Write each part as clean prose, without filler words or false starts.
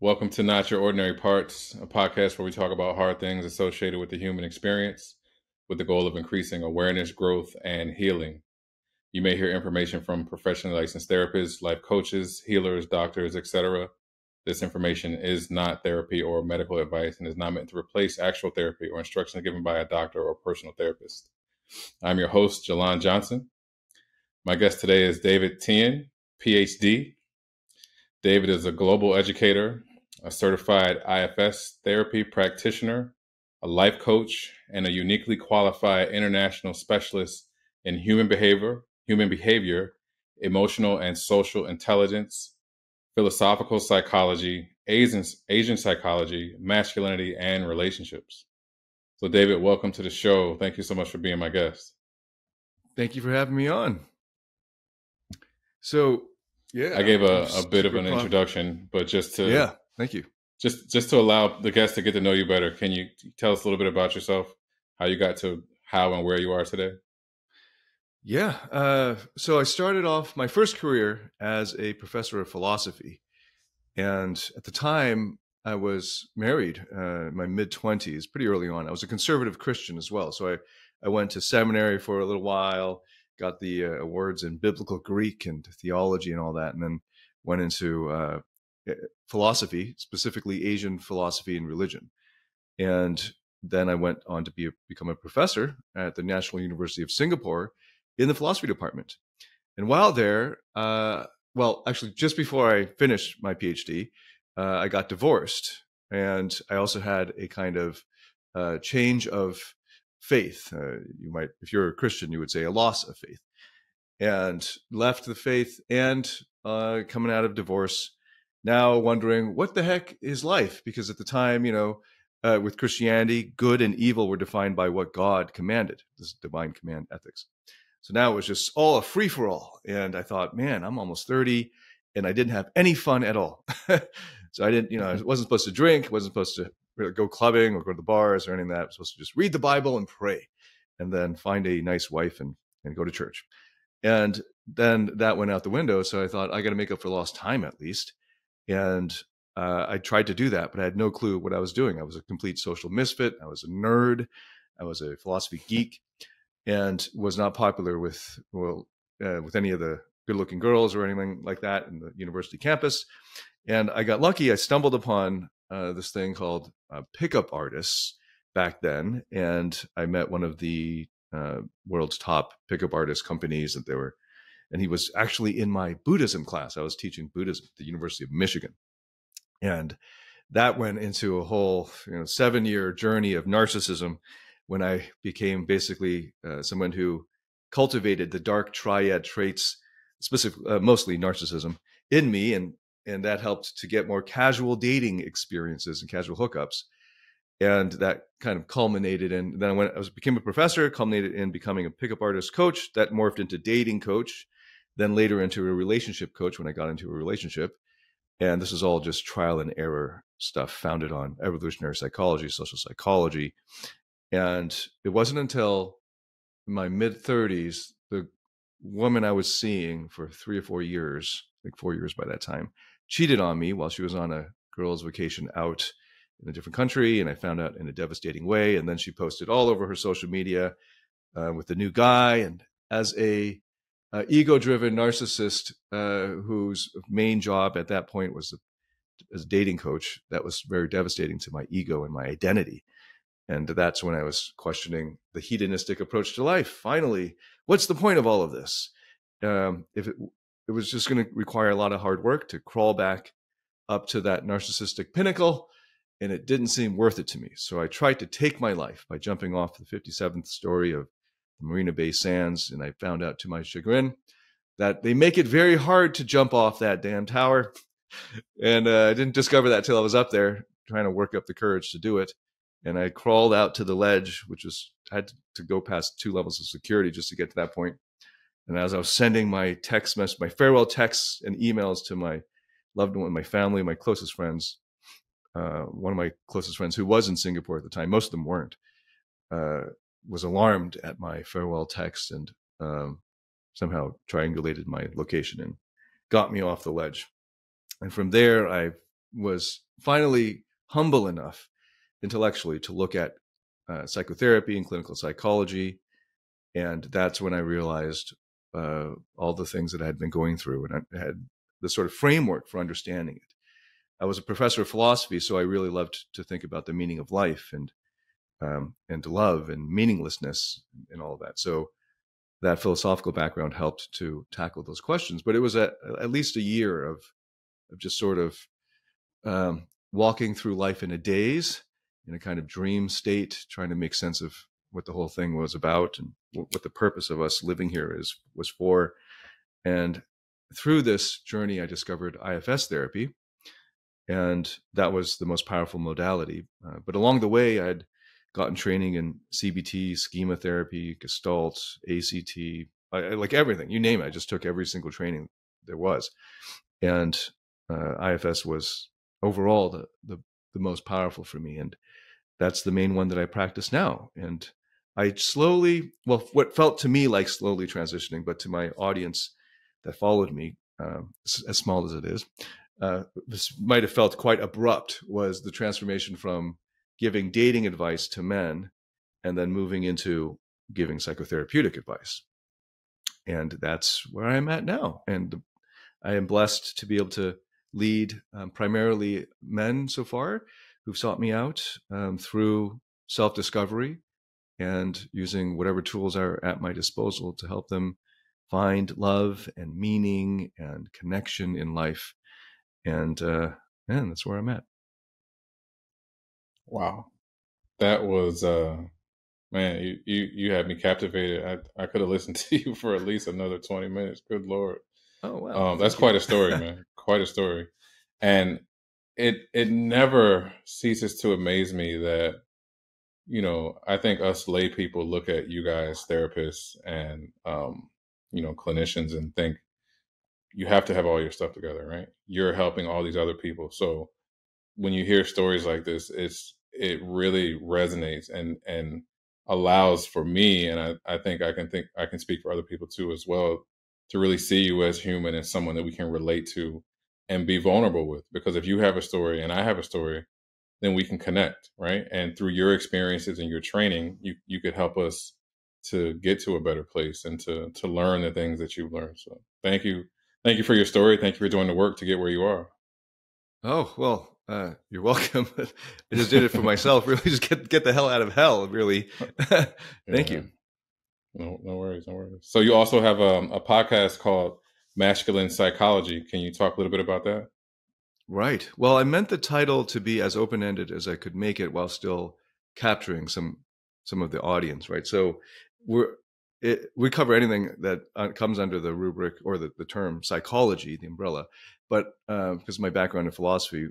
Welcome to Not Your Ordinary Parts, a podcast where we talk about hard things associated with the human experience with the goal of increasing awareness, growth, and healing. You may hear information from professionally licensed therapists, life coaches, healers, doctors, etc. This information is not therapy or medical advice and is not meant to replace actual therapy or instructions given by a doctor or personal therapist. I'm your host, Jalon Johnson. My guest today is David Tian, Ph.D. David is a global educator, a certified IFS therapy practitioner, a life coach, and a uniquely qualified international specialist in human behavior, emotional and social intelligence, philosophical psychology, Asian psychology, masculinity, and relationships. So, David, welcome to the show. Thank you so much for being my guest. Thank you for having me on. So, yeah, I gave a bit of an introduction, but just to thank you. Just to allow the guests to get to know you better, can you tell us a little bit about yourself, how you got to how and where you are today? Yeah, so I started off my first career as a professor of philosophy, and at the time I was married, in my mid-20s, pretty early on. I was a conservative Christian as well, so I went to seminary for a little while, got the awards in biblical Greek and theology and all that, and then went into philosophy, specifically Asian philosophy and religion. And then I went on to become a professor at the National University of Singapore in the philosophy department. And while there, well, actually, just before I finished my PhD, I got divorced. And I also had a kind of change of faith. You might, if you're a Christian, you would say a loss of faith. And left the faith and coming out of divorce, now wondering what the heck is life? Because at the time, with Christianity, good and evil were defined by what God commanded, this divine command ethics. So now it was just all a free-for-all. And I thought, man, I'm almost 30 and I didn't have any fun at all. So I didn't, I wasn't supposed to drink, wasn't supposed to really go clubbing or go to the bars or anything like that. I was supposed to just read the Bible and pray and then find a nice wife and go to church. And then that went out the window. So I thought, I got to make up for lost time at least. And I tried to do that, but I had no clue what I was doing. I was a complete social misfit. I was a nerd. I was a philosophy geek and was not popular with any of the good-looking girls or anything like that in the university campus. And I got lucky. I stumbled upon this thing called pickup artists back then. And I met one of the world's top pickup artist companies that and he was actually in my Buddhism class. I was teaching Buddhism at the University of Michigan. And that went into a whole 7-year journey of narcissism when I became basically someone who cultivated the dark triad traits, mostly narcissism, in me. And that helped to get more casual dating experiences and casual hookups. And that kind of culminated in, then when I became a professor, culminated in becoming a pickup artist coach that morphed into dating coach, then later into a relationship coach when I got into a relationship. And this is all just trial and error stuff founded on evolutionary psychology, social psychology. And it wasn't until my mid-30s, the woman I was seeing for 3 or 4 years, like 4 years by that time, cheated on me while she was on a girl's vacation out in a different country. And I found out in a devastating way. And then she posted all over her social media with the new guy. And as a ego-driven narcissist whose main job at that point was as a dating coach, that was very devastating to my ego and my identity. And that's when I was questioning the hedonistic approach to life. Finally, what's the point of all of this? If it was just going to require a lot of hard work to crawl back up to that narcissistic pinnacle, and it didn't seem worth it to me. So I tried to take my life by jumping off the 57th story of the Marina Bay Sands, and I found out to my chagrin that they make it very hard to jump off that damn tower. And I didn't discover that till I was up there trying to work up the courage to do it. And I crawled out to the ledge, I had to go past 2 levels of security just to get to that point. And as I was sending my text message, my farewell texts and emails to my loved one, my family, my closest friends, one of my closest friends who was in Singapore at the time, most of them weren't, was alarmed at my farewell text and somehow triangulated my location and got me off the ledge. And from there, I was finally humble enough intellectually to look at psychotherapy and clinical psychology. And that's when I realized all the things that I had been going through, and I had the sort of framework for understanding it. I was a professor of philosophy, so I really loved to think about the meaning of life and love and meaninglessness and all of that. So that philosophical background helped to tackle those questions. But it was at least a year of just sort of walking through life in a daze, in a kind of dream state, trying to make sense of what the whole thing was about and what the purpose of us living here was for. And through this journey, I discovered IFS therapy, and that was the most powerful modality. But along the way, I'd gotten training in CBT, schema therapy, Gestalt, ACT, like everything, you name it. I just took every single training there was. And IFS was overall the most powerful for me. And that's the main one that I practice now. And I slowly, well, what felt to me like slowly transitioning, but to my audience that followed me, as small as it is, this might have felt quite abrupt, was the transformation from giving dating advice to men and then moving into giving psychotherapeutic advice. And that's where I'm at now. And I am blessed to be able to lead primarily men so far who've sought me out through self-discovery and using whatever tools are at my disposal to help them find love and meaning and connection in life. And that's where I'm at. Wow. That was, man, you had me captivated. I could have listened to you for at least another 20 minutes. Good Lord. Oh, wow. That's quite a story, man. Quite a story. And it never ceases to amaze me that, I think us lay people look at you guys, therapists and, clinicians, and think you have to have all your stuff together, right? You're helping all these other people. So when you hear stories like this, it really resonates and allows for me, and I think I can speak for other people too as well, to really see you as human and someone that we can relate to and be vulnerable with. Because if you have a story and I have a story, then we can connect, right? And through your experiences and your training, you could help us to get to a better place and to learn the things that you've learned. So thank you for your story. Thank you for doing the work to get where you are. Oh, well, you're welcome. I just did it for myself. Really, just get the hell out of hell. Really. Thank you. No worries. So you also have a podcast called Masculine Psychology. Can you talk a little bit about that? Right. Well, I meant the title to be as open-ended as I could make it while still capturing some of the audience, right? So we cover anything that comes under the rubric or the term psychology, the umbrella. But because of my background in philosophy,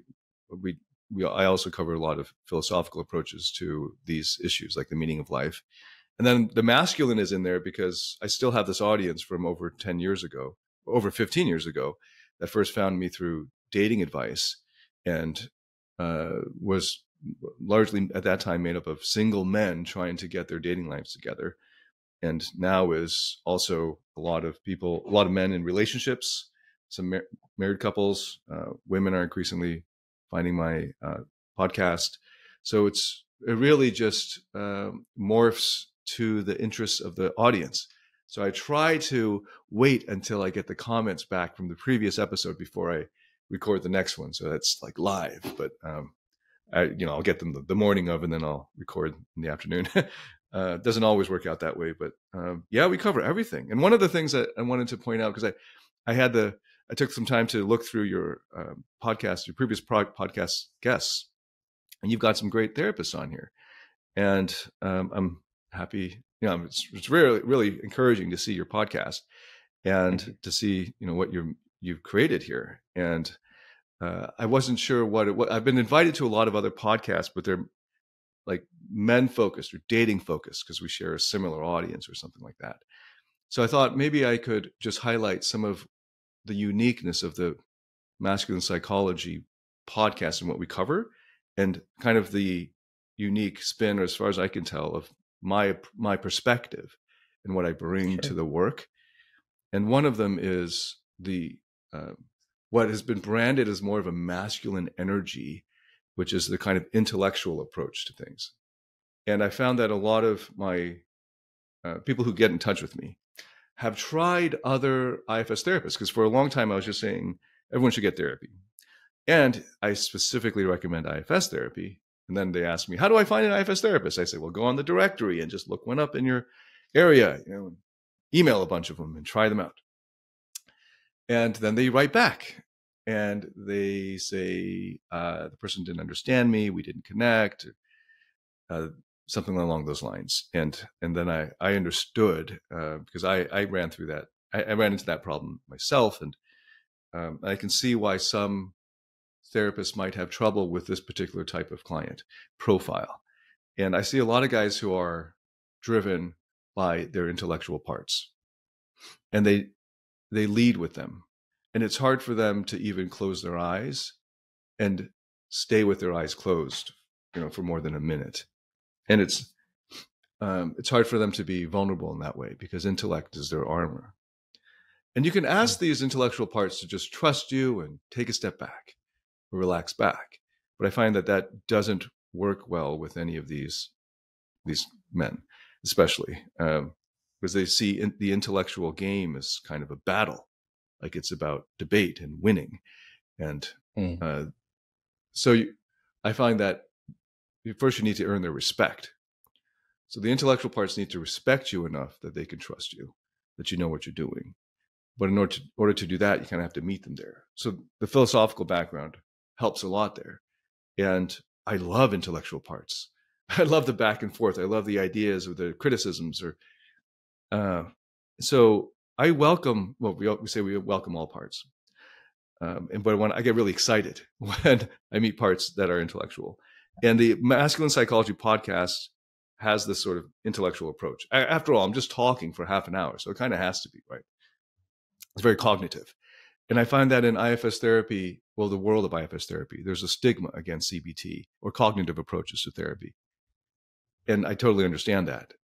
I also cover a lot of philosophical approaches to these issues, like the meaning of life. And then the masculine is in there because I still have this audience from over 10 years ago, over 15 years ago, that first found me through dating advice and was largely at that time made up of single men trying to get their dating lives together. And now is also a lot of men in relationships, some married couples. Women are increasingly finding my podcast. So it really just morphs to the interests of the audience. So I try to wait until I get the comments back from the previous episode before I record the next one. So that's like live, but I'll get them the morning of, and then I'll record in the afternoon. Doesn't always work out that way, but we cover everything. And one of the things that I wanted to point out, because I took some time to look through your podcast, your previous podcast guests, and you've got some great therapists on here. And I'm happy, it's really, really encouraging to see your podcast and to see, what you've created here. And I wasn't sure what I've been invited to a lot of other podcasts, but they're like men focused or dating focused because we share a similar audience or something like that. So I thought maybe I could just highlight some of the uniqueness of the masculine psychology podcast and what we cover, and kind of the unique spin, or as far as I can tell, of my perspective and what I bring to the work. And one of them is the what has been branded as more of a masculine energy, which is the kind of intellectual approach to things. And I found that a lot of my people who get in touch with me have tried other IFS therapists, because for a long time I was just saying everyone should get therapy. And I specifically recommend IFS therapy. And then they ask me, how do I find an IFS therapist? I say, well, go on the directory and just look one up in your area, email a bunch of them and try them out. And then they write back and they say, the person didn't understand me, we didn't connect, something along those lines. And then I understood, because I ran through that. I ran into that problem myself. And I can see why some therapists might have trouble with this particular type of client profile. And I see a lot of guys who are driven by their intellectual parts, and they lead with them. And it's hard for them to even close their eyes and stay with their eyes closed, for more than a minute. And it's hard for them to be vulnerable in that way, because intellect is their armor. And you can ask these intellectual parts to just trust you and take a step back, or relax back. But I find that doesn't work well with any of these men, especially because they see the intellectual game as kind of a battle, like it's about debate and winning. And I find that first you need to earn their respect. So the intellectual parts need to respect you enough that they can trust you, that you know what you're doing. But in order to do that, you kind of have to meet them there. So the philosophical background helps a lot there. And I love intellectual parts. I love the back and forth. I love the ideas or the criticisms. So I welcome, we say we welcome all parts. But when I get really excited when I meet parts that are intellectual. And the Masculine Psychology podcast has this sort of intellectual approach. After all, I'm just talking for half an hour, so it kind of has to be, right? It's very cognitive. And I find that in IFS therapy, the world of IFS therapy, there's a stigma against CBT or cognitive approaches to therapy. And I totally understand that.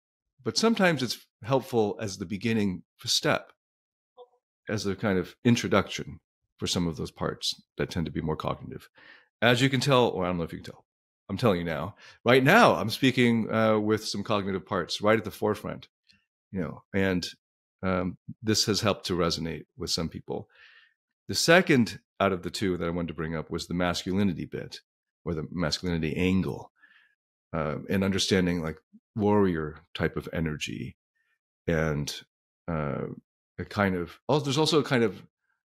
But sometimes it's helpful as the beginning step, as a kind of introduction for some of those parts that tend to be more cognitive. As you can tell, or I don't know if you can tell, I'm telling you now, right now, I'm speaking with some cognitive parts right at the forefront, and this has helped to resonate with some people. The second out of the two that I wanted to bring up was the masculinity bit, or the masculinity angle, and understanding like warrior type of energy, and there's also a kind of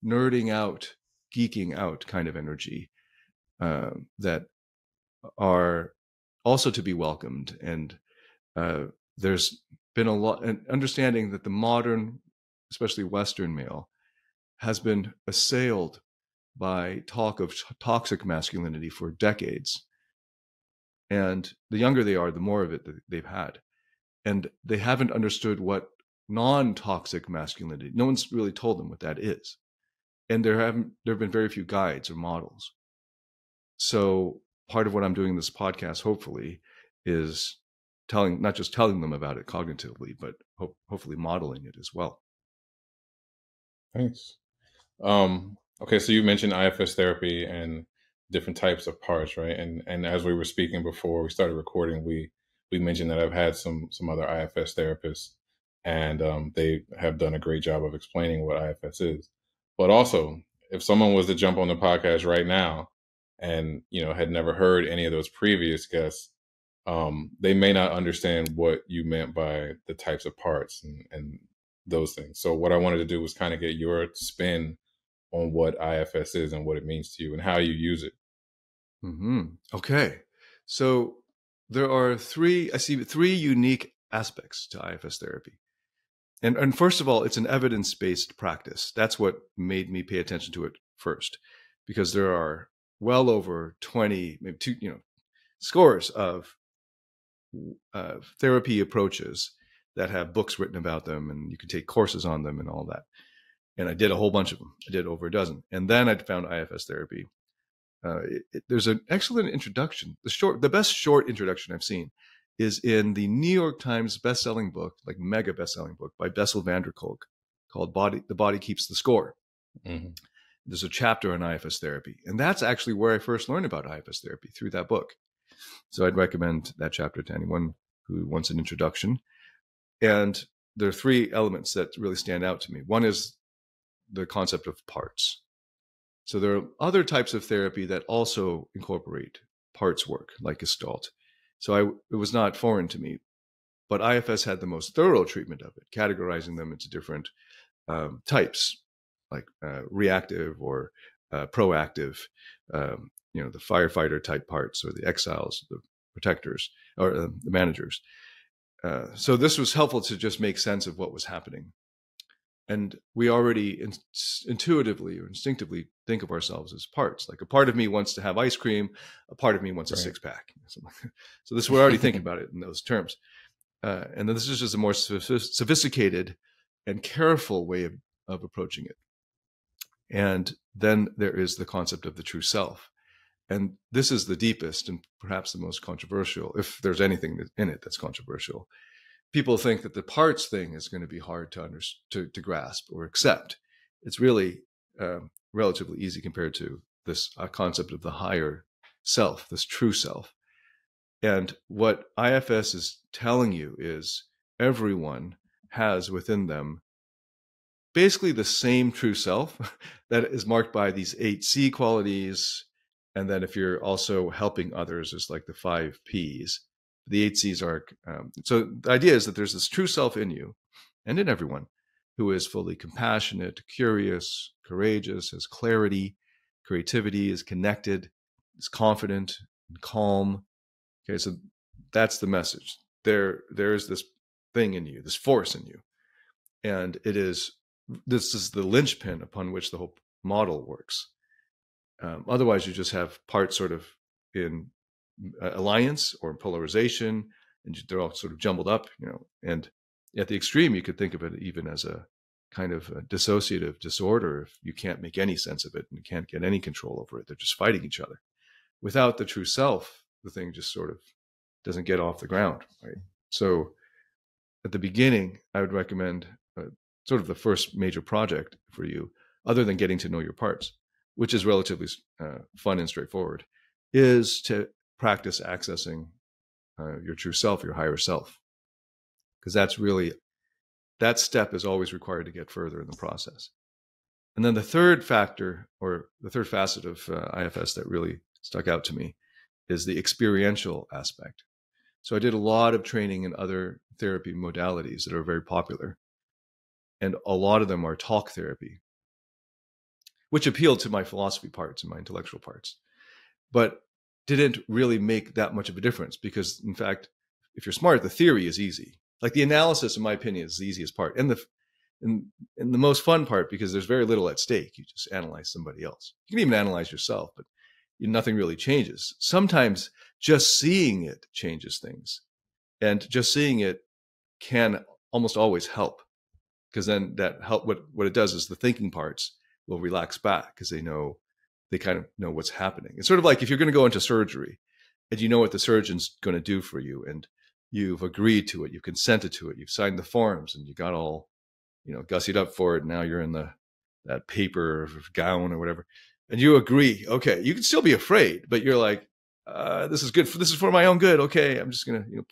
nerding out, geeking out kind of energy that are also to be welcomed. And there's been a lot, and understanding that the modern, especially Western male, has been assailed by talk of toxic masculinity for decades. And the younger they are, the more of it that they've had. And they haven't understood what non-toxic masculinity, no one's really told them what that is. And there have been very few guides or models. So part of what I'm doing in this podcast, hopefully, is not just telling them about it cognitively, but hopefully modeling it as well. Thanks. Okay, so you mentioned IFS therapy and different types of parts, right? And as we were speaking before we started recording, we mentioned that I've had some other IFS therapists, and they have done a great job of explaining what IFS is. But also, if someone was to jump on the podcast right now and had never heard any of those previous guests, they may not understand what you meant by the types of parts and those things. So what I wanted to do was kind of get your spin on what IFS is and what it means to you and how you use it. Mm-hmm. Okay. So there are I see three unique aspects to IFS therapy. And first of all, it's an evidence-based practice. That's what made me pay attention to it first, because there are well over 20, maybe scores of therapy approaches that have books written about them, and you can take courses on them and all that. And I did a whole bunch of them. I did over a dozen. And then I found IFS therapy. There's an excellent introduction. The best short introduction I've seen is in the New York Times best-selling book, like mega best-selling book by Bessel van der Kolk, called The Body Keeps the Score. Mm-hmm. There's a chapter on IFS therapy. And that's actually where I first learned about IFS therapy, through that book. So I'd recommend that chapter to anyone who wants an introduction. And there are three elements that really stand out to me. One is the concept of parts. So there are other types of therapy that also incorporate parts work, like Gestalt. So it was not foreign to me. But IFS had the most thorough treatment of it, categorizing them into different types, like reactive or proactive, the firefighter type parts, or the exiles, the protectors, or the managers. So this was helpful to just make sense of what was happening. And we already intuitively or instinctively think of ourselves as parts. Like, a part of me wants to have ice cream, a part of me wants a six-pack. So this, we're already thinking about it in those terms. And then this is just a more sophisticated and careful way of approaching it. And then there is the concept of the true self. And this is the deepest and perhaps the most controversial, if there's anything in it that's controversial. People think that the parts thing is going to be hard to grasp or accept. It's really relatively easy compared to this concept of the higher self, this true self. And what IFS is telling you is everyone has within them basically the same true self that is marked by these 8C qualities. And then if you're also helping others, it's like the 5 Ps. The 8 Cs are, so the idea is that there's this true self in you and in everyone who is fully compassionate, curious, courageous, has clarity, creativity, is connected, is confident, and calm. Okay, so that's the message. There is this thing in you, this force in you. And this is the linchpin upon which the whole model works. Otherwise, you just have parts sort of in alliance or polarization, and they're all sort of jumbled up, and at the extreme, you could think of it even as a kind of a dissociative disorder if you can't make any sense of it and you can't get any control over it. They're just fighting each other. Without the true self, the thing just sort of doesn't get off the ground, right? So at the beginning, I would recommend sort of the first major project for you, other than getting to know your parts, which is relatively fun and straightforward, is to practice accessing your true self, your higher self. Because that step is always required to get further in the process. And then the third factor, or the third facet of IFS that really stuck out to me, is the experiential aspect. So I did a lot of training in other therapy modalities that are very popular. And a lot of them are talk therapy, which appealed to my philosophy parts and my intellectual parts, but didn't really make that much of a difference because, in fact, if you're smart, the theory is easy. Like the analysis, in my opinion, is the easiest part and the most fun part, because there's very little at stake. You just analyze somebody else. You can even analyze yourself, but nothing really changes. Sometimes just seeing it changes things, and just seeing it can almost always help, because then that help. What it does is the thinking parts will relax back because they kind of know what's happening. It's sort of like if you're going to go into surgery and you know what the surgeon's going to do for you, and you've agreed to it, you've consented to it, you've signed the forms, and you got all, gussied up for it. Now you're in that paper gown or whatever, and you agree. Okay, you can still be afraid, but you're like, this is good. This is for my own good. Okay, I'm just going to,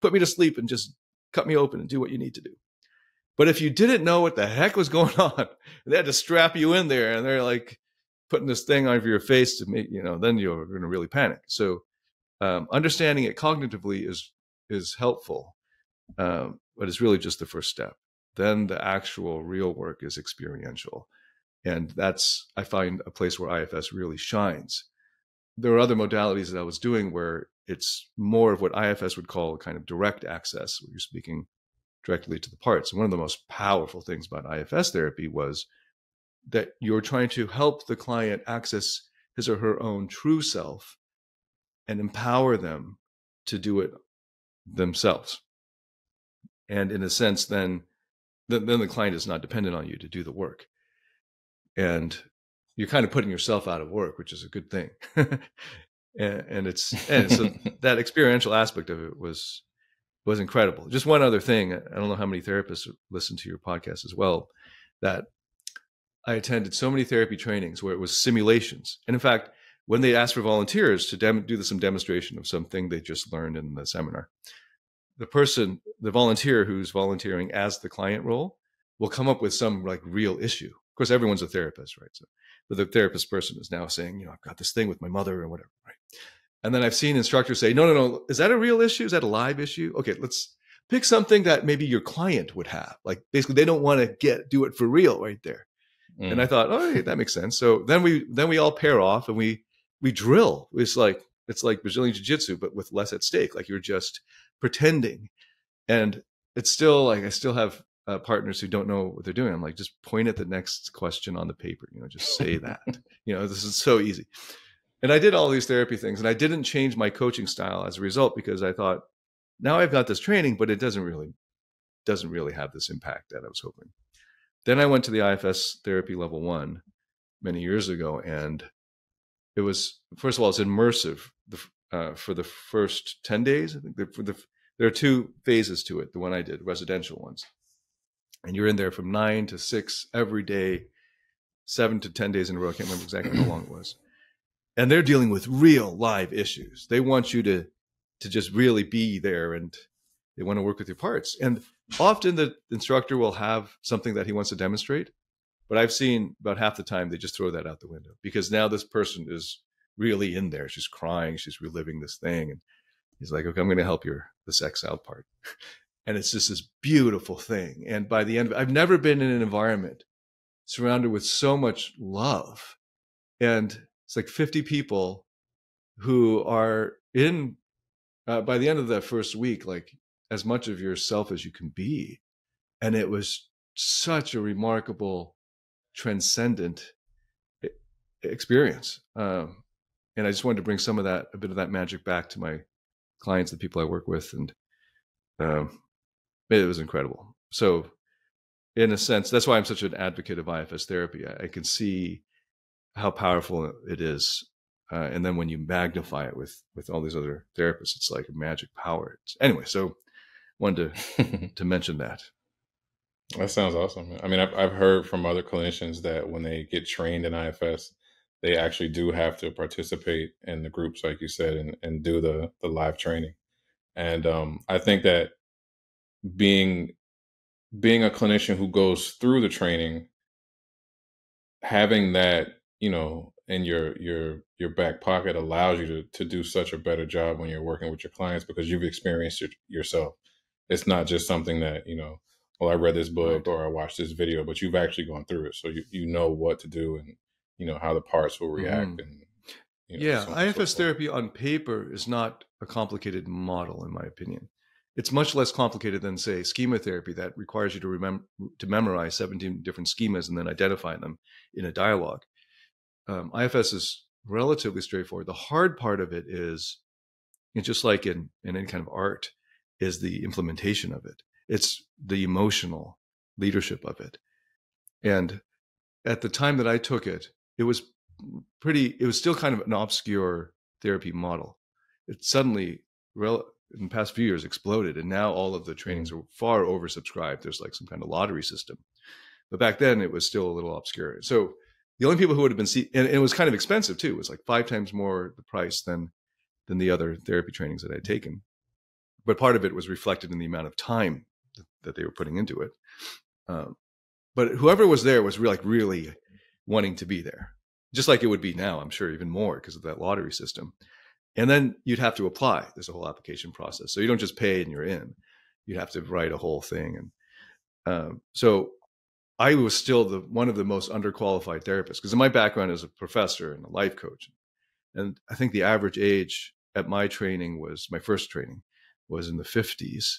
put me to sleep and just cut me open and do what you need to do. But if you didn't know what the heck was going on, they had to strap you in there, and they're like putting this thing over your face to make, then you're going to really panic. So understanding it cognitively is helpful, but it's really just the first step. Then the actual real work is experiential. And that's, I find, a place where IFS really shines. There are other modalities that I was doing where it's more of what IFS would call kind of direct access, where you're speaking directly to the parts. And one of the most powerful things about IFS therapy was that you're trying to help the client access his or her own true self and empower them to do it themselves. And in a sense, then the client is not dependent on you to do the work. And you're kind of putting yourself out of work, which is a good thing. and so that experiential aspect of it was incredible. Just one other thing, I don't know how many therapists listen to your podcast as well, that I attended so many therapy trainings where it was simulations. And in fact, when they asked for volunteers to do some demonstration of something they just learned in the seminar, the volunteer who's volunteering as the client role will come up with some like real issue. Of course, everyone's a therapist, right? So, but the therapist person is now saying, I've got this thing with my mother or whatever, right? And then I've seen instructors say, no, is that a real issue? Is that a live issue? Okay, let's pick something that maybe your client would have. Like basically, they don't want to do it for real right there. And I thought, hey, that makes sense. So then we all pair off and we drill. It's like Brazilian jiu-jitsu, but with less at stake. Like you're just pretending. And it's still like I still have partners who don't know what they're doing. I'm like, just point at the next question on the paper. Just say that. This is so easy. And I did all these therapy things, and I didn't change my coaching style as a result because I thought, now I've got this training, but it doesn't really have this impact that I was hoping. Then I went to the IFS Therapy Level 1 many years ago, and it was, first of all, it's immersive for the first 10 days. I think there are 2 phases to it, the one I did, residential ones. And you're in there from 9 to 6 every day, 7 to 10 days in a row. I can't remember exactly how long it was. And they're dealing with real live issues. They want you to just really be there, and they want to work with your parts. And often the instructor will have something that he wants to demonstrate, but I've seen about half the time they just throw that out the window because now this person is really in there. She's crying. She's reliving this thing. And he's like, okay, I'm going to help the sex out part. And it's just this beautiful thing. And by the end of it, I've never been in an environment surrounded with so much love. And it's like 50 people who are in, by the end of that first week, like as much of yourself as you can be. And it was such a remarkable, transcendent experience. And I just wanted to bring a bit of that magic back to my clients, the people I work with. And it was incredible. So in a sense, that's why I'm such an advocate of IFS therapy. I can see how powerful it is. And then when you magnify it with all these other therapists, it's like a magic power. Anyway, so wanted to mention that. That sounds awesome. I mean, I've heard from other clinicians that when they get trained in IFS, they actually do have to participate in the groups, like you said, and do the live training. And I think that being a clinician who goes through the training, having that, in your back pocket allows you to do such a better job when you're working with your clients because you've experienced it yourself. It's not just something that, well, I read this book or I watched this video, but you've actually gone through it. So you know what to do and, how the parts will react. And yeah, IFS therapy on paper is not a complicated model, in my opinion. It's much less complicated than, say, schema therapy that requires you to memorize 17 different schemas and then identify them in a dialogue. IFS is relatively straightforward. The hard part of it is, just like in any kind of art, is the implementation of it. It's the emotional leadership of it. And at the time that I took it, it was still kind of an obscure therapy model. It suddenly, in the past few years, exploded. And now all of the trainings are far oversubscribed. There's like some kind of lottery system. But back then it was still a little obscure. So the only people who would have been and it was kind of expensive too. It was like 5 times more the price than the other therapy trainings that I'd taken. But part of it was reflected in the amount of time that they were putting into it. But whoever was there was really wanting to be there, just like it would be now, I'm sure, even more because of that lottery system. And then you'd have to apply. There's a whole application process. So you don't just pay and you're in. You'd have to write a whole thing. And so I was still one of the most underqualified therapists because of my background as a professor and a life coach. And I think the average age at my first training was in the 50s.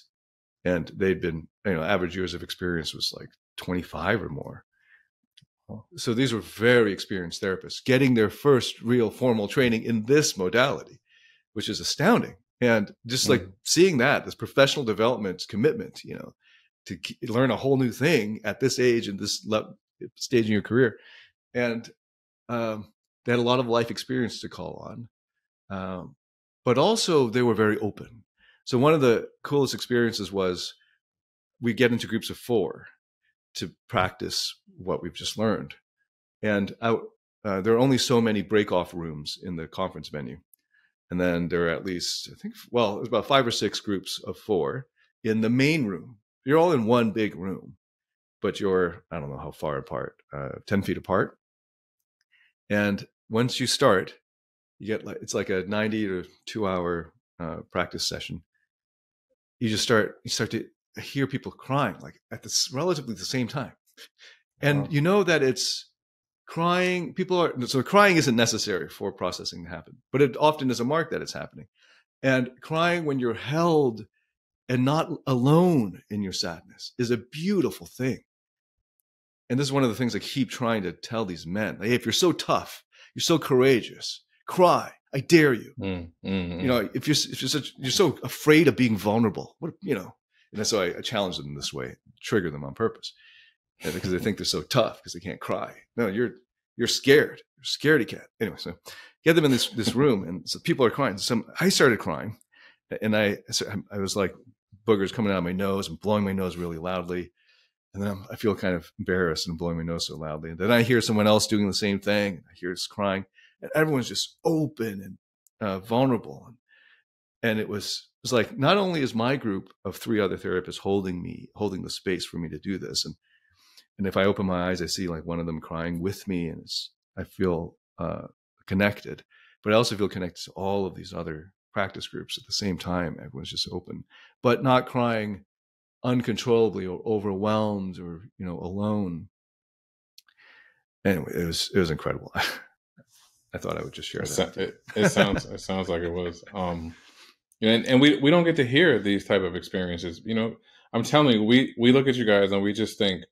And they'd been, average years of experience was like 25 or more. So these were very experienced therapists getting their first real formal training in this modality, which is astounding. And just like seeing this professional development commitment, to learn a whole new thing at this age and this stage in your career. And they had a lot of life experience to call on. But also they were very open. So one of the coolest experiences was we get into groups of 4 to practice what we've just learned. And there are only so many break-off rooms in the conference venue. And then there are at least, I think, well, there's about 5 or 6 groups of 4 in the main room. You're all in one big room, but you're, I don't know how far apart, 10 feet apart. And once you start, you get it's like a 90 to 2-hour practice session. You start to hear people crying like at this relatively the same time. And Wow. you know that it's crying. So crying isn't necessary for processing to happen, but it often is a mark that it's happening. And crying when you're held and not alone in your sadness is a beautiful thing. And this is one of the things I keep trying to tell these men. Like, hey, if you're so tough, you're so courageous, cry. I dare you. If you're so afraid of being vulnerable, and that's why I challenge them this way, trigger them on purpose, because they think they're so tough because they can't cry. No, you're scared. You're scaredy cat. Anyway, so get them in this room, and so people are crying. I started crying, and I was like boogers coming out of my nose and blowing my nose really loudly. And then I feel kind of embarrassed and blowing my nose so loudly. And then I hear someone else doing the same thing. And I hear us crying. And everyone's just open and vulnerable. And it was like, not only is my group of 3 other therapists holding the space for me to do this. And if I open my eyes, I see like one of them crying with me. And I feel connected. But I also feel connected to all of these other practice groups at the same time. Everyone's just open, but not crying uncontrollably or overwhelmed or alone. Anyway, it was incredible. I thought I would just share that. It sounds like it was. And we don't get to hear these type of experiences. I'm telling you, we look at you guys and we just think,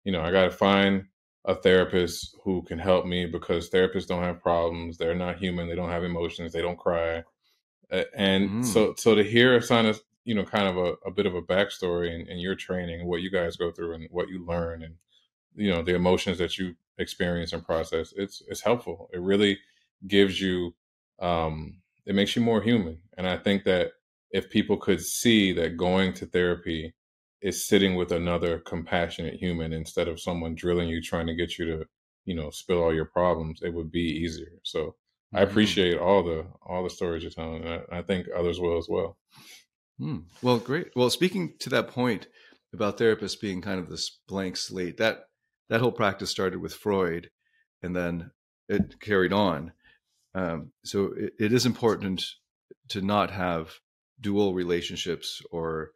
I got to find a therapist who can help me because therapists don't have problems. They're not human. They don't have emotions. They don't cry. And so to hear a sign of, kind of a bit of a backstory in your training, what you guys go through and what you learn and, the emotions that you experience and process, it's helpful. It really gives you, it makes you more human. And I think that if people could see that going to therapy is sitting with another compassionate human instead of someone drilling you, trying to get you to, spill all your problems, it would be easier. So I appreciate all the stories you're telling. And I think others will as well. Well, great. Well, speaking to that point about therapists being kind of this blank slate, that whole practice started with Freud, and then it carried on. So it is important to not have dual relationships or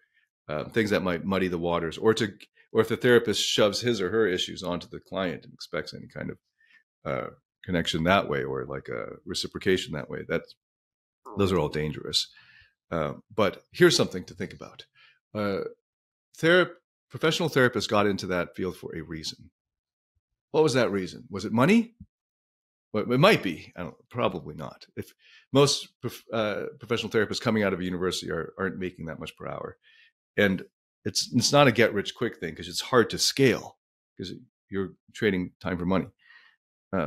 things that might muddy the waters, or if the therapist shoves his or her issues onto the client and expects any kind of connection that way, or like a reciprocation that way. Those are all dangerous. But here's something to think about. Professional therapists got into that field for a reason. What was that reason? Was it money? Well, it might be. Probably not. If most professional therapists coming out of a university aren't making that much per hour, and it's not a get rich quick thing because it's hard to scale because you're trading time for money.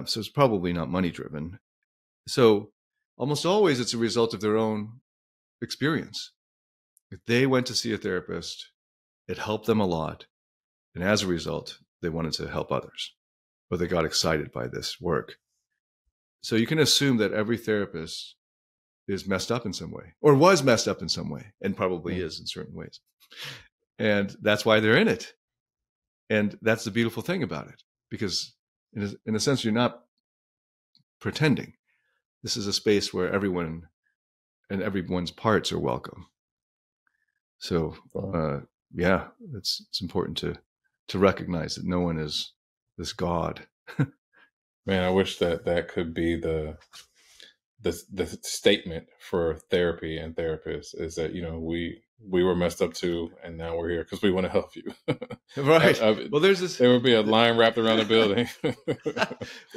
So it's probably not money driven. So almost always it's a result of their own experience. If they went to see a therapist, it helped them a lot. And as a result, they wanted to help others, or they got excited by this work. So you can assume that every therapist is messed up in some way, or was messed up in some way, and probably is in certain ways. And that's why they're in it. And that's the beautiful thing about it, because in a sense, you're not pretending. This is a space where everyone and everyone's parts are welcome. So, it's important to recognize that no one is this God. Man, I wish that could be the statement for therapy and therapists, is that we were messed up too, and now we're here because we want to help you. Right. Well, there would be a line wrapped around the building.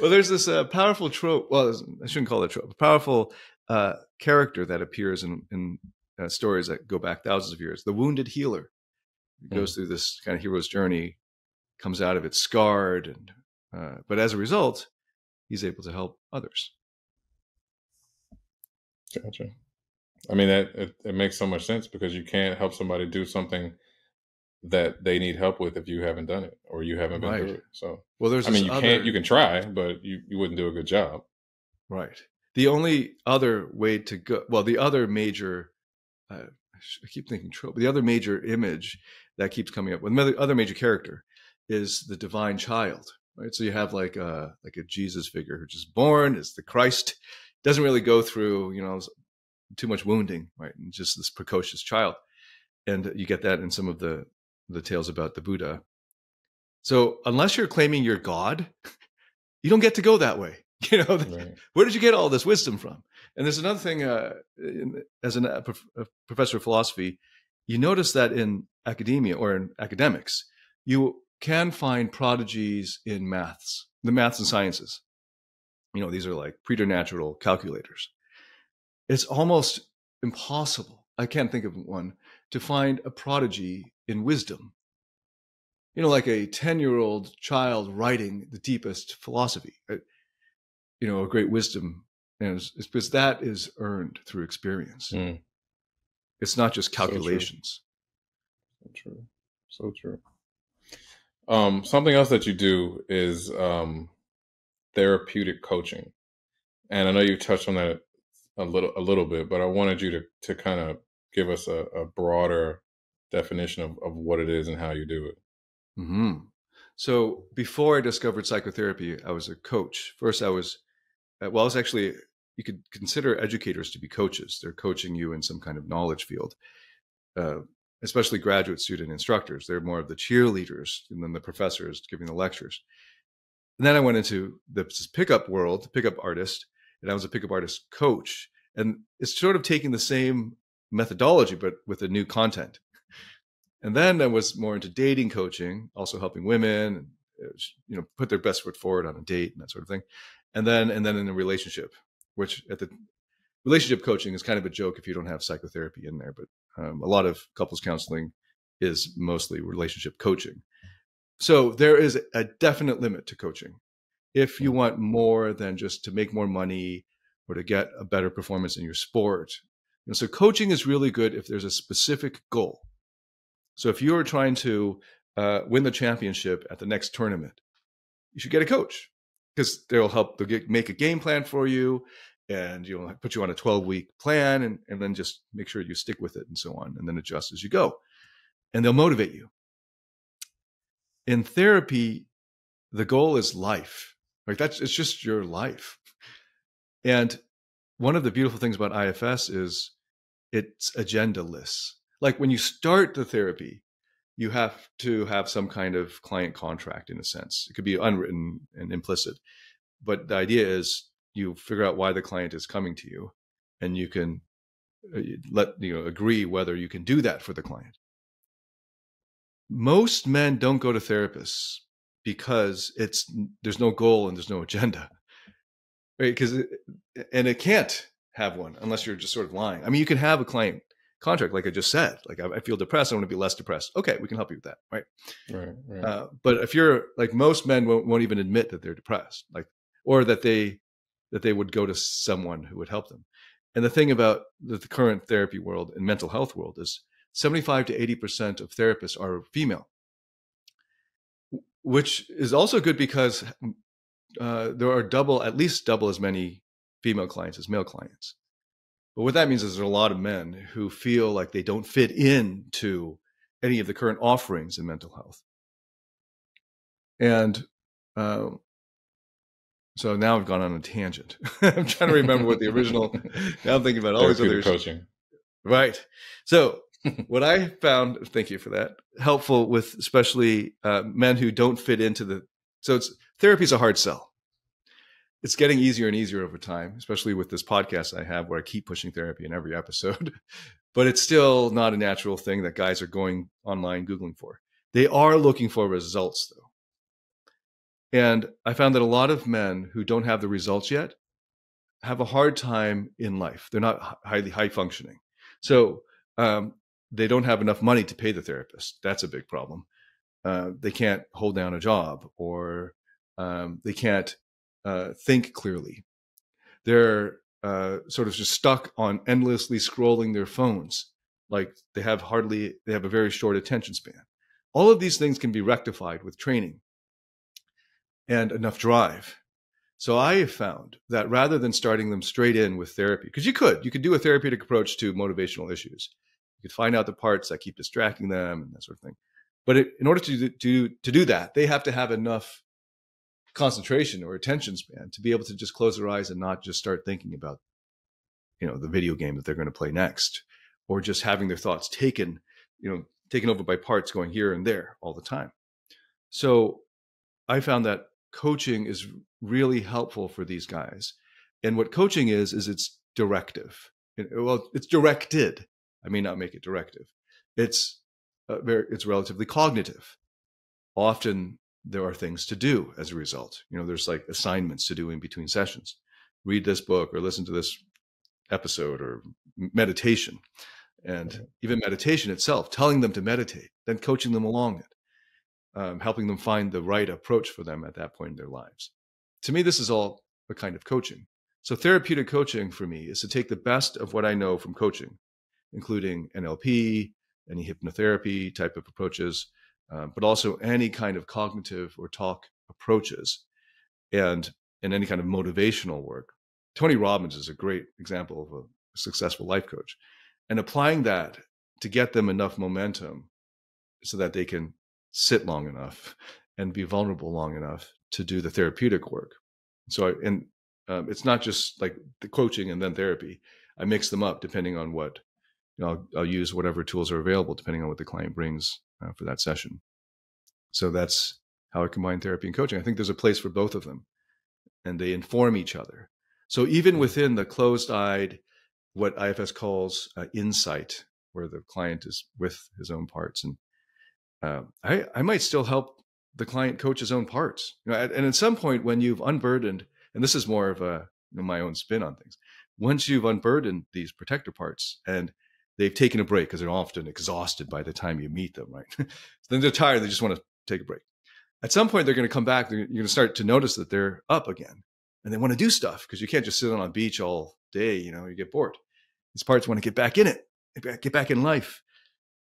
Well, there's this powerful trope. Well, I shouldn't call it a trope. A powerful character that appears in stories that go back thousands of years. The wounded healer goes through this kind of hero's journey, comes out of it scarred, and but as a result, he's able to help others. Gotcha. I mean, that it makes so much sense, because you can't help somebody do something that they need help with if you haven't done it or you haven't been Right. through it. So, Well, there's I mean, this you other, can try, but you wouldn't do a good job. right. The only other way to go, well, the other major, I keep thinking trope, but the other major image that keeps coming up with the other major character is the divine child, right? So you have like a Jesus figure who's just born as the Christ, doesn't really go through, too much wounding, right? And just this precocious child. And you get that in some of the tales about the Buddha. So unless you're claiming you're God, you don't get to go that way. Right. Where did you get all this wisdom from? And there's another thing, as a professor of philosophy, you notice that in academia or in academics, you can find prodigies in the maths and sciences. These are like preternatural calculators. It's almost impossible, I can't think of one, to find a prodigy in wisdom. Like a 10-year-old child writing the deepest philosophy, a great wisdom. And it's because that is earned through experience. Mm. It's not just So true. calculations. So true. So true. Something else that you do is therapeutic coaching. And I know you touched on that a little bit, but I wanted you to kind of give us a broader definition of what it is and how you do it. Mm-hmm. So before I discovered psychotherapy, I was a coach. First, I was actually, you could consider educators to be coaches. They're coaching you in some kind of knowledge field, especially graduate student instructors. They're more of the cheerleaders than the professors giving the lectures. And then I went into this pickup world, pickup artist, and I was a pickup artist coach. And it's sort of taking the same methodology, but with a new content. And then I was more into dating coaching, also helping women, put their best foot forward on a date and that sort of thing. And then in a relationship, which at the relationship coaching is kind of a joke if you don't have psychotherapy in there, but a lot of couples counseling is mostly relationship coaching. So there is a definite limit to coaching. If you want more than just to make more money or to get a better performance in your sport. So coaching is really good if there's a specific goal. So if you're trying to win the championship at the next tournament, you should get a coach because they'll make a game plan for you, and put you on a 12-week plan, and then just make sure you stick with it and so on, and then adjust as you go. And they'll motivate you. In therapy, the goal is life. It's just your life. And one of the beautiful things about IFS is it's agendaless. Like when you start the therapy, you have to have some kind of client contract in a sense. It could be unwritten and implicit. But the idea is you figure out why the client is coming to you, and you can agree whether you can do that for the client. Most men don't go to therapists because there's no goal and there's no agenda, right? And it can't have one unless you're just sort of lying. I mean, you can have a client contract, like I just said. Like I feel depressed, I want to be less depressed. Okay, we can help you with that, right? Right. But if you're like, most men won't even admit that they're depressed, or that they would go to someone who would help them. And the thing about the current therapy world and mental health world is 75 to 80% of therapists are female, which is also good because there are at least double as many female clients as male clients. But what that means is there's a lot of men who feel like they don't fit into any of the current offerings in mental health. And so now I've gone on a tangent. I'm trying to remember what the original. Now I'm thinking about all these other issues. Coaching. Right. So what I found, thank you for that, helpful with especially men who don't fit into therapy is a hard sell. It's getting easier and easier over time, especially with this podcast I have where I keep pushing therapy in every episode. But it's still not a natural thing that guys are going online Googling for. They are looking for results, though. And I found that a lot of men who don't have the results yet have a hard time in life. They're not high functioning. So they don't have enough money to pay the therapist. That's a big problem. They can't hold down a job, or they can't think clearly. They're sort of just stuck on endlessly scrolling their phones. Like they have a very short attention span. All of these things can be rectified with training and enough drive. So I have found that rather than starting them straight in with therapy, because you could do a therapeutic approach to motivational issues. You could find out the parts that keep distracting them and that sort of thing. But in order to do that, they have to have enough concentration or attention span to be able to just close their eyes and not just start thinking about, the video game that they're going to play next, or just having their thoughts taken over by parts going here and there all the time. So I found that coaching is really helpful for these guys. And what coaching is it's directive. Well, it's directed. I may not make it directive. It's relatively cognitive. Often there are things to do as a result. There's like assignments to do in between sessions. Read this book or listen to this episode or meditation. And even meditation itself, telling them to meditate, then coaching them along it, helping them find the right approach for them at that point in their lives. To me, this is all a kind of coaching. So therapeutic coaching for me is to take the best of what I know from coaching, including NLP, any hypnotherapy type of approaches, but also any kind of cognitive or talk approaches and any kind of motivational work. Tony Robbins is a great example of a successful life coach. And applying that to get them enough momentum so that they can sit long enough and be vulnerable long enough to do the therapeutic work. So, it's not just like the coaching and then therapy. I mix them up depending on what, I'll use whatever tools are available depending on what the client brings for that session. So that's how I combine therapy and coaching. I think there's a place for both of them, and they inform each other. So even within the closed-eyed, what IFS calls insight, where the client is with his own parts, and I might still help the client coach his own parts. And at some point when you've unburdened, and this is more of a my own spin on things, once you've unburdened these protector parts and they've taken a break because they're often exhausted by the time you meet them, right? So then they're tired, they just want to take a break. At some point, they're going to come back. You're going to start to notice that they're up again and they want to do stuff because you can't just sit on a beach all day, you get bored. These parts want to get back in it, get back in life.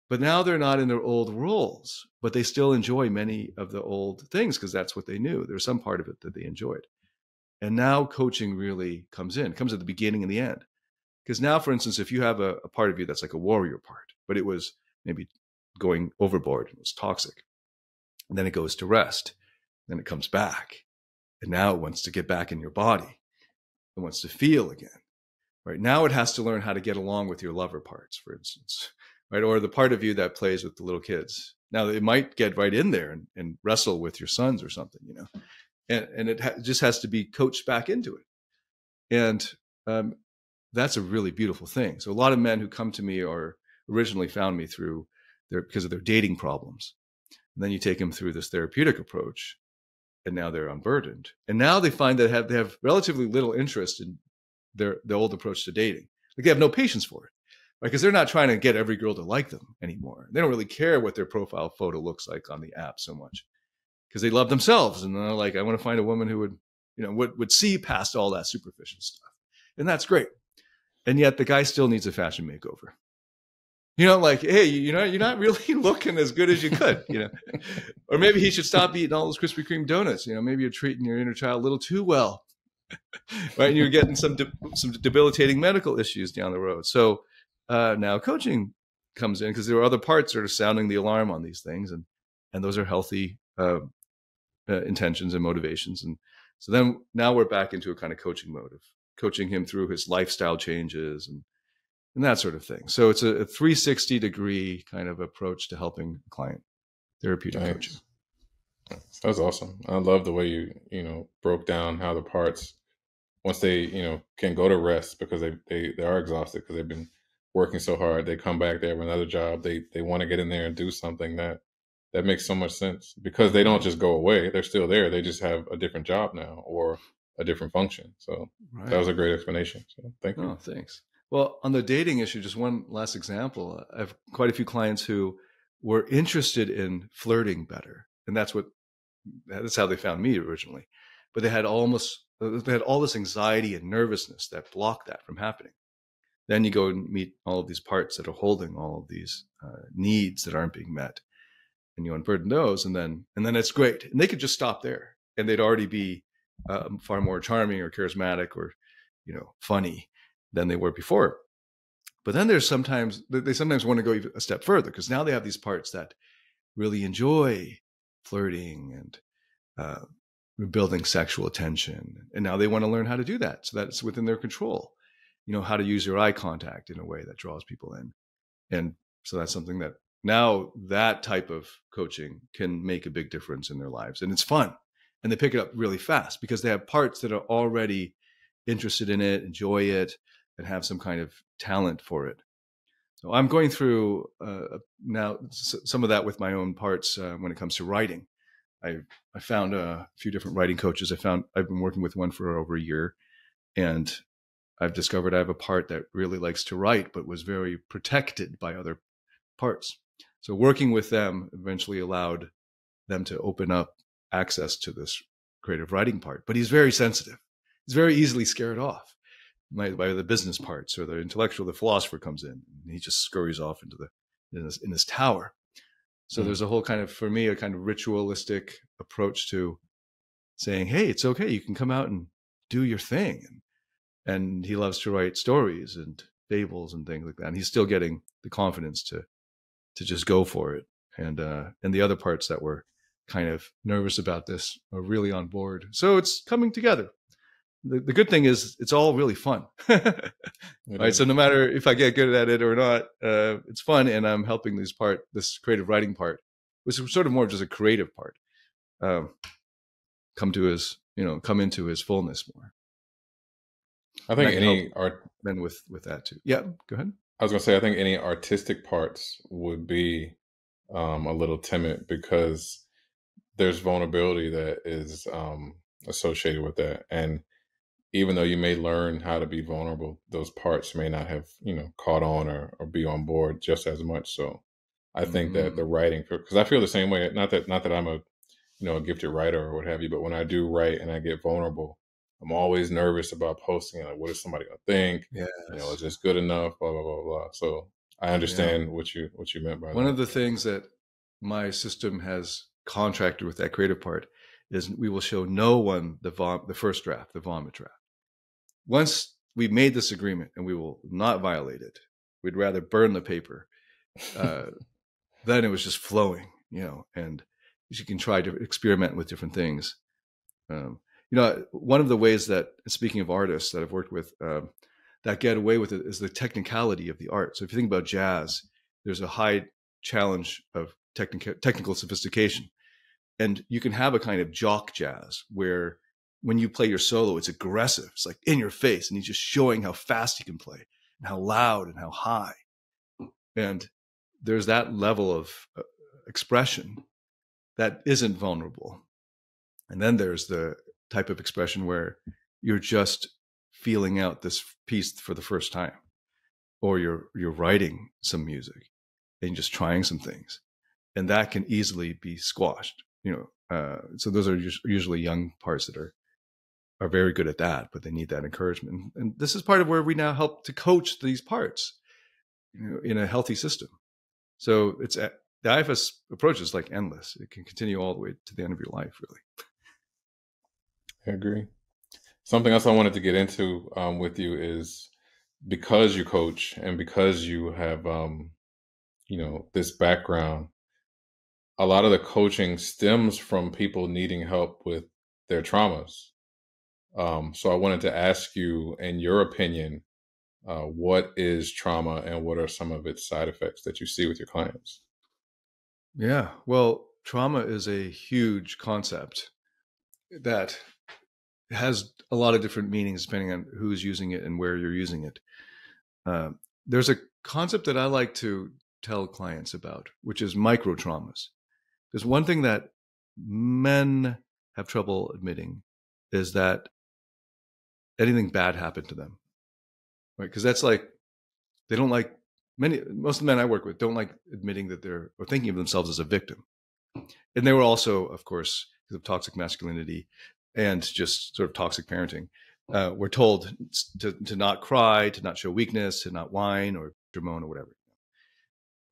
But now they're not in their old roles, but they still enjoy many of the old things because that's what they knew. There's some part of it that they enjoyed. And now coaching really comes at the beginning and the end. Because now, for instance, if you have a part of you that's like a warrior part, but it was maybe going overboard, it was toxic, and then it goes to rest, then it comes back, and now it wants to get back in your body. It wants to feel again. Right now, it has to learn how to get along with your lover parts, for instance, right, or the part of you that plays with the little kids. Now, it might get right in there and wrestle with your sons or something, and it just has to be coached back into it, and that's a really beautiful thing. So a lot of men who come to me are originally found me because of their dating problems. And then you take them through this therapeutic approach, and now they're unburdened. And now they find that they have relatively little interest in the old approach to dating. Like they have no patience for it, right? Because they're not trying to get every girl to like them anymore. They don't really care what their profile photo looks like on the app so much because they love themselves. And they're like, I want to find a woman who would see past all that superficial stuff. And that's great. And yet the guy still needs a fashion makeover. Like, hey, you're not really looking as good as you could, Or maybe he should stop eating all those Krispy Kreme donuts. Maybe you're treating your inner child a little too well, right? And you're getting some debilitating medical issues down the road. So now coaching comes in because there are other parts that are sounding the alarm on these things. And those are healthy intentions and motivations. And so then now we're back into a kind of coaching mode of coaching him through his lifestyle changes and that sort of thing. So it's a 360-degree kind of approach to helping a client, therapeutic coaching. That's awesome. I love the way you broke down how the parts, once they can go to rest because they are exhausted because they've been working so hard, they come back, they have another job, they want to get in there and do something that makes so much sense because they don't just go away. They're still there. They just have a different job now or a different function. So That was a great explanation. So thank you. Oh, thanks. Well, on the dating issue, just one last example. I have quite a few clients who were interested in flirting better. And that's how they found me originally. But they had all this anxiety and nervousness that blocked that from happening. Then you go and meet all of these parts that are holding all of these needs that aren't being met. and you unburden those, and then it's great. And they could just stop there, and they'd already be far more charming or charismatic or, funny than they were before. But then they sometimes want to go even a step further, because now they have these parts that really enjoy flirting and building sexual attention. And now they want to learn how to do that, so that's within their control. How to use your eye contact in a way that draws people in. And so that's something that now that type of coaching can make a big difference in their lives. And it's fun. And they pick it up really fast because they have parts that are already interested in it, enjoy it, and have some kind of talent for it. So I'm going through now some of that with my own parts when it comes to writing. I found a few different writing coaches. I've been working with one for over a year, and I've discovered I have a part that really likes to write, but was very protected by other parts. So working with them eventually allowed them to open up access to this creative writing part. But he's very sensitive. He's very easily scared off by the business parts, or the intellectual, the philosopher comes in, and he just scurries off in this tower. So there's a whole for me, a kind of ritualistic approach to saying, hey, it's okay. You can come out and do your thing. And he loves to write stories and fables and things like that. And he's still getting the confidence to just go for it. And the other parts that were kind of nervous about this are really on board. So it's coming together. The good thing is it's all really fun. Right. So no matter if I get good at it or not, it's fun. And I'm helping this creative writing part, which is sort of more just a creative part, come into his fullness more. I think any art then with that too. Yeah, go ahead. I was going to say, I think any artistic parts would be a little timid, because there's vulnerability that is associated with that. And even though you may learn how to be vulnerable, those parts may not have, caught on or be on board just as much. So I think that the writing, because I feel the same way, not that I'm a gifted writer or what have you, but when I do write and I get vulnerable, I'm always nervous about posting. Like, what is somebody going to think? Yes. Is this good enough? Blah, blah, blah, blah. So I understand what you meant by that. One of the things that my system has contracted with that creative part is we will show no one the first draft, the vomit draft. Once we've made this agreement, and we will not violate it, we'd rather burn the paper. Then it was just flowing, and you can try to experiment with different things. One of the ways that, speaking of artists that I've worked with, that get away with it is the technicality of the art. So if you think about jazz, there's a high challenge of technical sophistication. And you can have a kind of jock jazz where when you play your solo, it's aggressive. It's like in your face, and he's just showing how fast he can play and how loud and how high. And there's that level of expression that isn't vulnerable. And then there's the type of expression where you're just feeling out this piece for the first time, or you're writing some music and just trying some things, and that can easily be squashed. So those are usually young parts that are very good at that, but they need that encouragement. And this is part of where we now help to coach these parts, in a healthy system. So it's the IFS approach is like endless. It can continue all the way to the end of your life, really. I agree. Something else I wanted to get into with you is, because you coach and because you have, this background, a lot of the coaching stems from people needing help with their traumas. So I wanted to ask you, in your opinion, what is trauma and what are some of its side effects that you see with your clients? Yeah, well, trauma is a huge concept that has a lot of different meanings depending on who's using it and where you're using it. There's a concept that I like to tell clients about, which is micro traumas. There's one thing that men have trouble admitting is that anything bad happened to them, right? Because that's like, they don't like, most of the men I work with don't like admitting that they're, or thinking of themselves as a victim. And they were also, of course, because of toxic masculinity and just sort of toxic parenting, we're told to not cry, to not show weakness, to not whine or moan or whatever.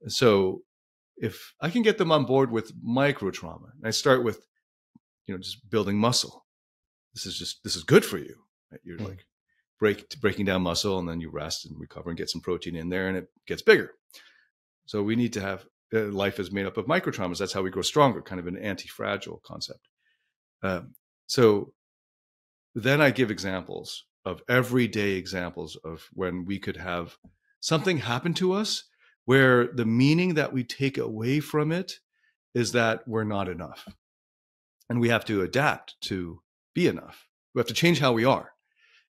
So if I can get them on board with micro trauma, and I start with, just building muscle. This is good for you. Right? You're like breaking down muscle, and then you rest and recover and get some protein in there, and it gets bigger. So we need to have life is made up of micro traumas. That's how we grow stronger, kind of an anti-fragile concept. So then I give examples of everyday examples of when we could have something happen to us where the meaning that we take away from it is that we're not enough. And we have to adapt to be enough. We have to change how we are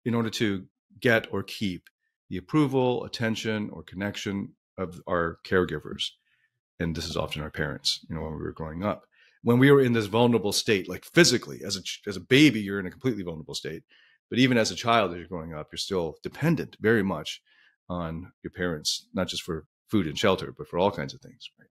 in order to get or keep the approval, attention, or connection of our caregivers. And this is often our parents, when we were growing up. When we were in this vulnerable state, like physically, as a baby, you're in a completely vulnerable state. But even as a child, as you're growing up, you're still dependent very much on your parents, not just for food and shelter, but for all kinds of things. Right?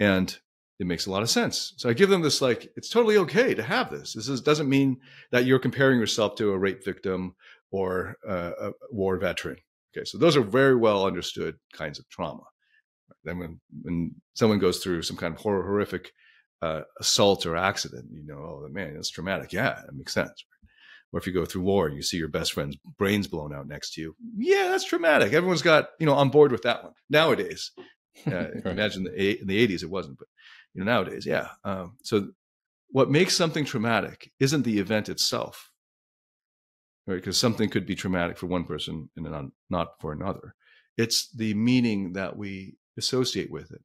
And it makes a lot of sense. So I give them this, like, it's totally okay to have this. Doesn't mean that you're comparing yourself to a rape victim or a war veteran. Okay, so those are very well understood kinds of trauma. Then when someone goes through some kind of horrific assault or accident, oh man, that's traumatic. Yeah, that makes sense. Or if you go through war and you see your best friend's brains blown out next to you, yeah, that's traumatic. Everyone's got on board with that one nowadays. Imagine in the 80s it wasn't, but nowadays, yeah. So what makes something traumatic isn't the event itself, right? Because something could be traumatic for one person and not for another. It's the meaning that we associate with it,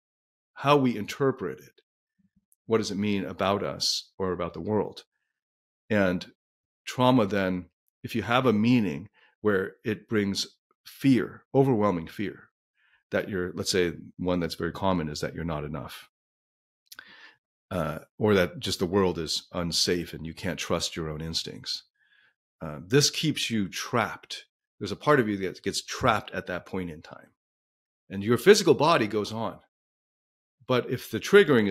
how we interpret it. What does it mean about us or about the world? And trauma, then, if you have a meaning where it brings fear, overwhelming fear, that let's say one that's very common is that you're not enough, or that just the world is unsafe and you can't trust your own instincts. This keeps you trapped. There's a part of you that gets trapped at that point in time. And your physical body goes on. But if the triggering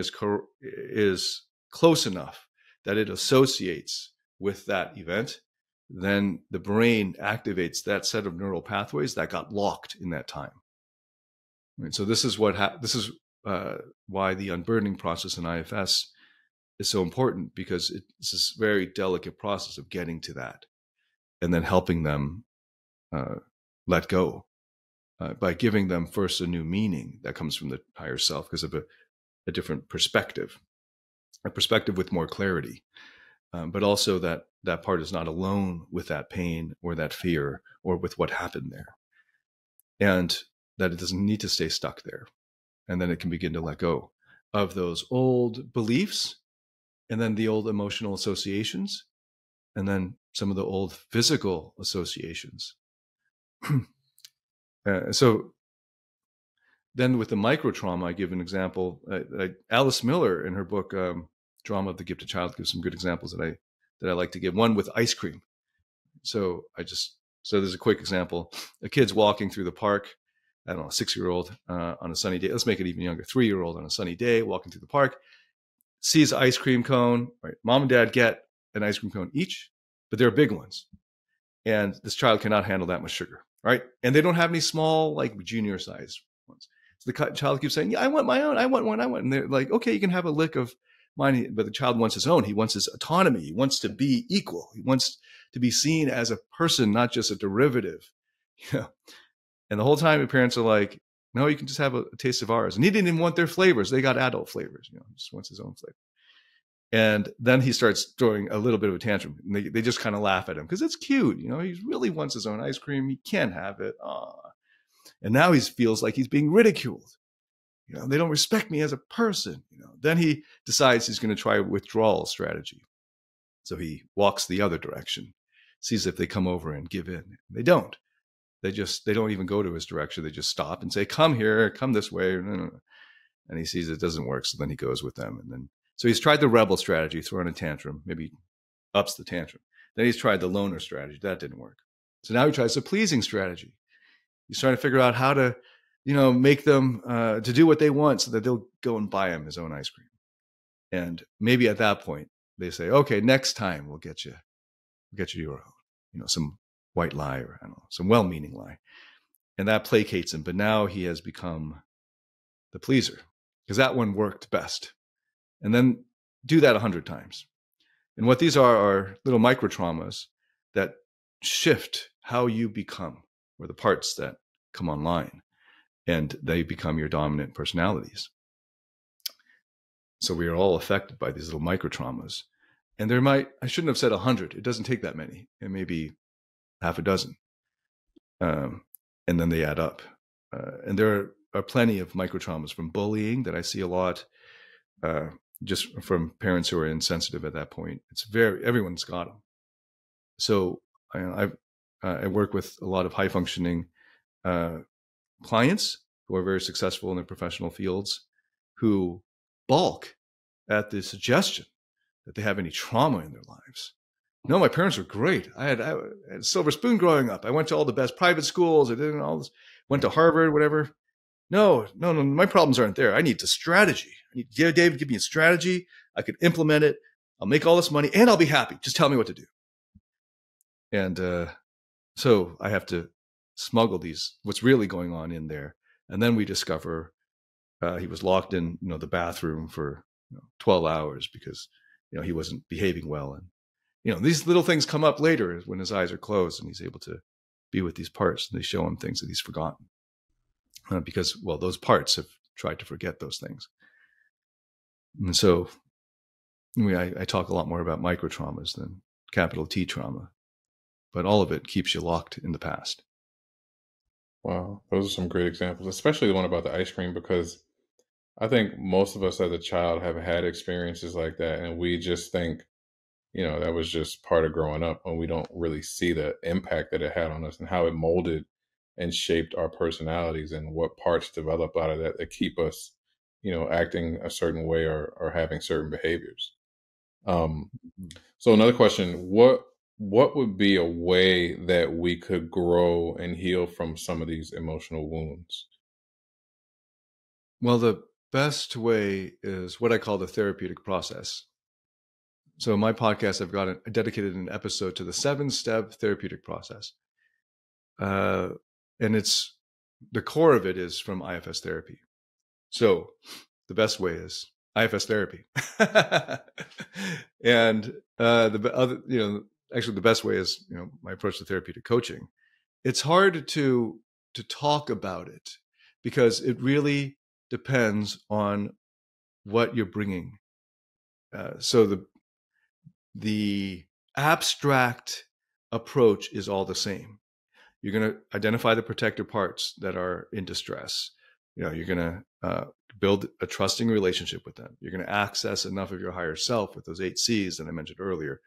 is close enough that it associates with that event, then the brain activates that set of neural pathways that got locked in that time. Right? So this is why the unburdening process in IFS is so important, because it's this very delicate process of getting to that and then helping them let go by giving them first a new meaning that comes from the higher self because of a different perspective, a perspective with more clarity, but also that part is not alone with that pain or that fear or with what happened there, and that it doesn't need to stay stuck there. And then it can begin to let go of those old beliefs, and then the old emotional associations, and then some of the old physical associations. So then with the micro trauma, I give an example. Alice Miller, in her book, Drama of the Gifted Child, gives some good examples that I like to give. One with ice cream. So there's a quick example. A kid's walking through the park. I don't know, a 6-year-old on a sunny day. Let's make it even younger. 3-year-old on a sunny day, walking through the park, sees an ice cream cone. Right, mom and dad get an ice cream cone each, but they're big ones. And this child cannot handle that much sugar, right? And they don't have any small, like junior size ones. So the child keeps saying, yeah, I want my own. I want one. I want. And they're like, okay, you can have a lick of mine. But the child wants his own. He wants his autonomy. He wants to be equal. He wants to be seen as a person, not just a derivative. And the whole time the parents are like, no, you can just have a taste of ours. And he didn't even want their flavors. They got adult flavors. He just wants his own flavor. And then he starts throwing a little bit of a tantrum. And they just kind of laugh at him because it's cute. He really wants his own ice cream. He can't have it. Aww. And now he feels like he's being ridiculed. They don't respect me as a person. Then he decides he's going to try a withdrawal strategy. So he walks the other direction, sees if they come over and give in. They don't. They don't even go to his direction. They just stop and say, come here, come this way. And he sees it doesn't work. So then he goes with them. So he's tried the rebel strategy, throwing a tantrum, maybe ups the tantrum. Then he's tried the loner strategy. That didn't work. So now he tries the pleasing strategy. He's trying to figure out how to, make them to do what they want so that they'll go and buy him his own ice cream. And maybe at that point they say, okay, next time we'll get you your own, some white lie or I don't know, some well-meaning lie. And that placates him. But now he has become the pleaser. because that one worked best. And then do that 100 times. And what these are little micro traumas that shift how you become, or the parts that come online, and they become your dominant personalities. So we are all affected by these little micro traumas. And I shouldn't have said 100. It doesn't take that many. It may be half a dozen. And then they add up. And there are plenty of micro traumas from bullying that I see a lot, just from parents who are insensitive at that point. Everyone's got them. So I work with a lot of high functioning clients who are very successful in their professional fields, who balk at the suggestion that they have any trauma in their lives. No, my parents were great. I had a silver spoon growing up. I went to all the best private schools. I did all this, went to Harvard, whatever. No, my problems aren't there. I need a strategy. I need David, give me a strategy. I could implement it. I'll make all this money and I'll be happy. Just tell me what to do. And so I have to smuggle what's really going on in there. And then we discover he was locked in, the bathroom for 12 hours because, he wasn't behaving well. And, these little things come up later when his eyes are closed and he's able to be with these parts, and they show him things that he's forgotten. Because, those parts have tried to forget those things. And so I talk a lot more about micro traumas than capital T trauma, but all of it keeps you locked in the past. Wow. Those are some great examples, especially the one about the ice cream, because I think most of us as a child have had experiences like that. And we just think, that was just part of growing up, and we don't really see the impact that it had on us and how it molded and shaped our personalities and what parts develop out of that keep us, acting a certain way or having certain behaviors. So another question, what would be a way that we could grow and heal from some of these emotional wounds? Well, the best way is what I call the therapeutic process. So in my podcast, I dedicated an episode to the 7-step therapeutic process. And the core of it is from IFS therapy. So the best way is IFS therapy. And actually the best way is, my approach to therapeutic coaching. It's hard to talk about it because it really depends on what you're bringing. So the abstract approach is all the same. You're going to identify the protector parts that are in distress. You're going to build a trusting relationship with them. You're going to access enough of your higher self with those 8 C's that I mentioned earlier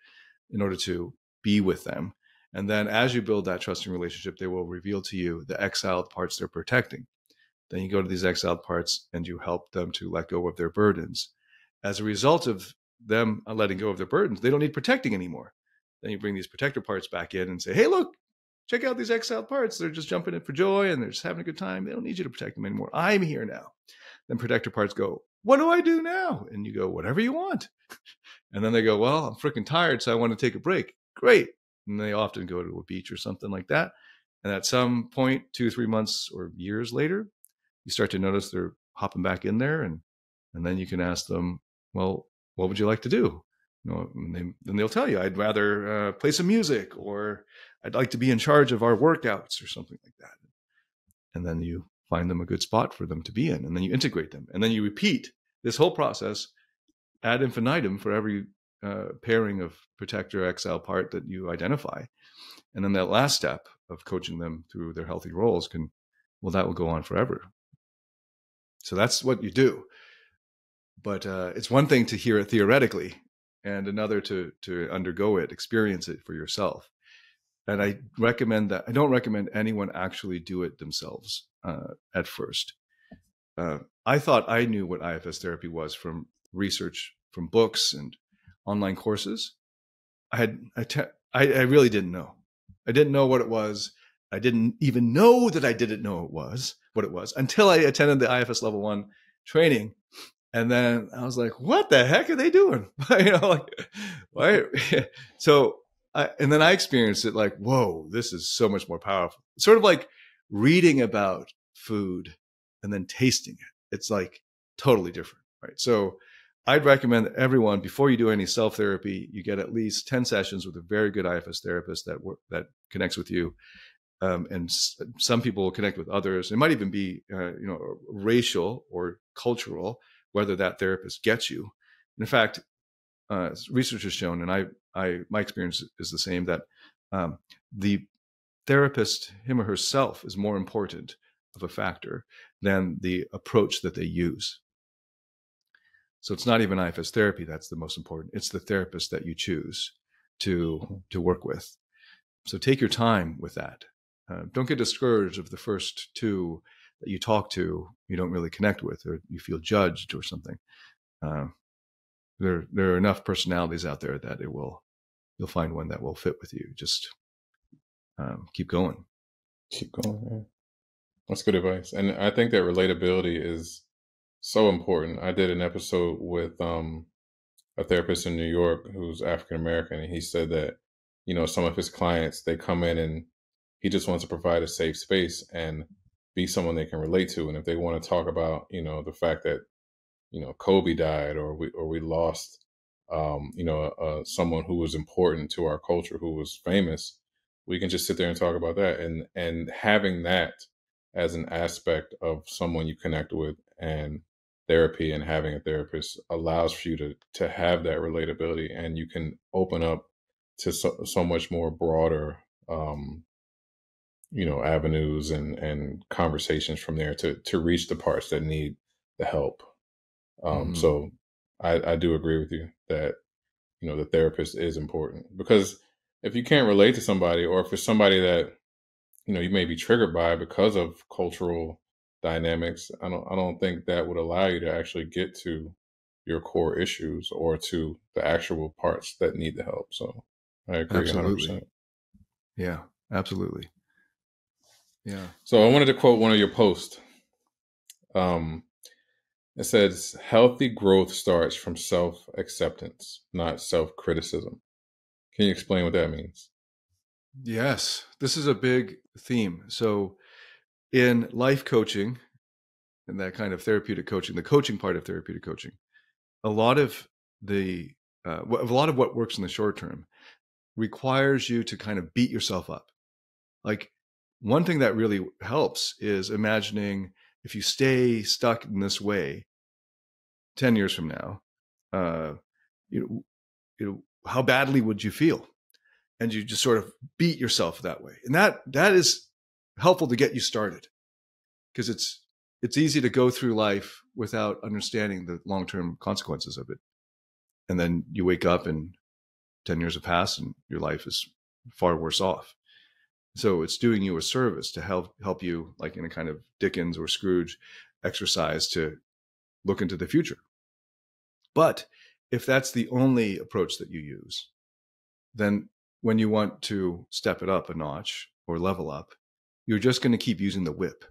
in order to be with them. And then as you build that trusting relationship, they will reveal to you the exiled parts they're protecting. Then you go to these exiled parts and you help them to let go of their burdens. As a result of them letting go of their burdens, they don't need protecting anymore. Then you bring these protector parts back in and say, hey, look, check out these exiled parts. They're just jumping in for joy and they're just having a good time. They don't need you to protect them anymore. I'm here now. Then protector parts go, what do I do now? And you go, whatever you want. And then they go, well, I'm freaking tired, so I want to take a break. Great. And they often go to a beach or something like that. And at some point, 2-3 months or years later, you start to notice they're hopping back in there. And then you can ask them, well, what would you like to do? Then they'll tell you, I'd rather play some music, or I'd like to be in charge of our workouts or something like that. And then you find them a good spot for them to be in, and then you integrate them. And then you repeat this whole process ad infinitum for every pairing of protector exile part that you identify. And then that last step of coaching them through their healthy roles that will go on forever. So that's what you do. But it's one thing to hear it theoretically and another to undergo it, experience it for yourself. And I don't recommend anyone actually do it themselves at first. I thought I knew what IFS therapy was from research, from books and online courses. I really didn't know. I didn't know what it was. I didn't even know that I didn't know what it was until I attended the IFS level 1 training. And then I was like, what the heck are they doing? Why? So, and then I experienced it like, whoa, this is so much more powerful. It's sort of like reading about food and then tasting it. It's like totally different, right? So I'd recommend that everyone, before you do any self-therapy, you get at least 10 sessions with a very good IFS therapist that connects with you. And some people will connect with others. It might even be, racial or cultural, whether that therapist gets you. And in fact, research has shown, and my experience is the same, that the therapist, him or herself, is more important of a factor than the approach that they use. So it's not even IFS therapy that's the most important. It's the therapist that you choose to work with. So take your time with that. Don't get discouraged if the first two that you talk to you don't really connect with, or you feel judged or something. There are enough personalities out there that you'll find one that will fit with you. Just keep going. Keep going. Yeah. That's good advice. And I think that relatability is so important. I did an episode with a therapist in New York who's African American, and he said that, some of his clients, they come in and he just wants to provide a safe space and be someone they can relate to. And if they want to talk about, the fact that, Kobe died, or we lost, someone who was important to our culture, who was famous, we can just sit there and talk about that. And having that as an aspect of someone you connect with, and therapy and having a therapist allows for you to have that relatability, and you can open up to so much more broader, avenues and conversations from there to reach the parts that need the help. So I do agree with you that, the therapist is important, because if you can't relate to somebody, or if it's somebody that, you may be triggered by because of cultural dynamics, I don't think that would allow you to actually get to your core issues or to the actual parts that need the help. So I agree 100%. Yeah, absolutely. Yeah. So I wanted to quote one of your posts. It says, healthy growth starts from self-acceptance, not self-criticism. Can you explain what that means? Yes, this is a big theme. So in life coaching and that kind of therapeutic coaching, the coaching part of therapeutic coaching, a lot of what works in the short term requires you to kind of beat yourself up. Like, one thing that really helps is imagining if you stay stuck in this way 10 years from now, how badly would you feel? And you just sort of beat yourself that way. And that is helpful to get you started, because it's easy to go through life without understanding the long-term consequences of it. And then you wake up and 10 years have passed and your life is far worse off. So it's doing you a service to help you, like in a kind of Dickens or Scrooge exercise, to look into the future. But if that's the only approach that you use, then when you want to step it up a notch or level up, you're just going to keep using the whip.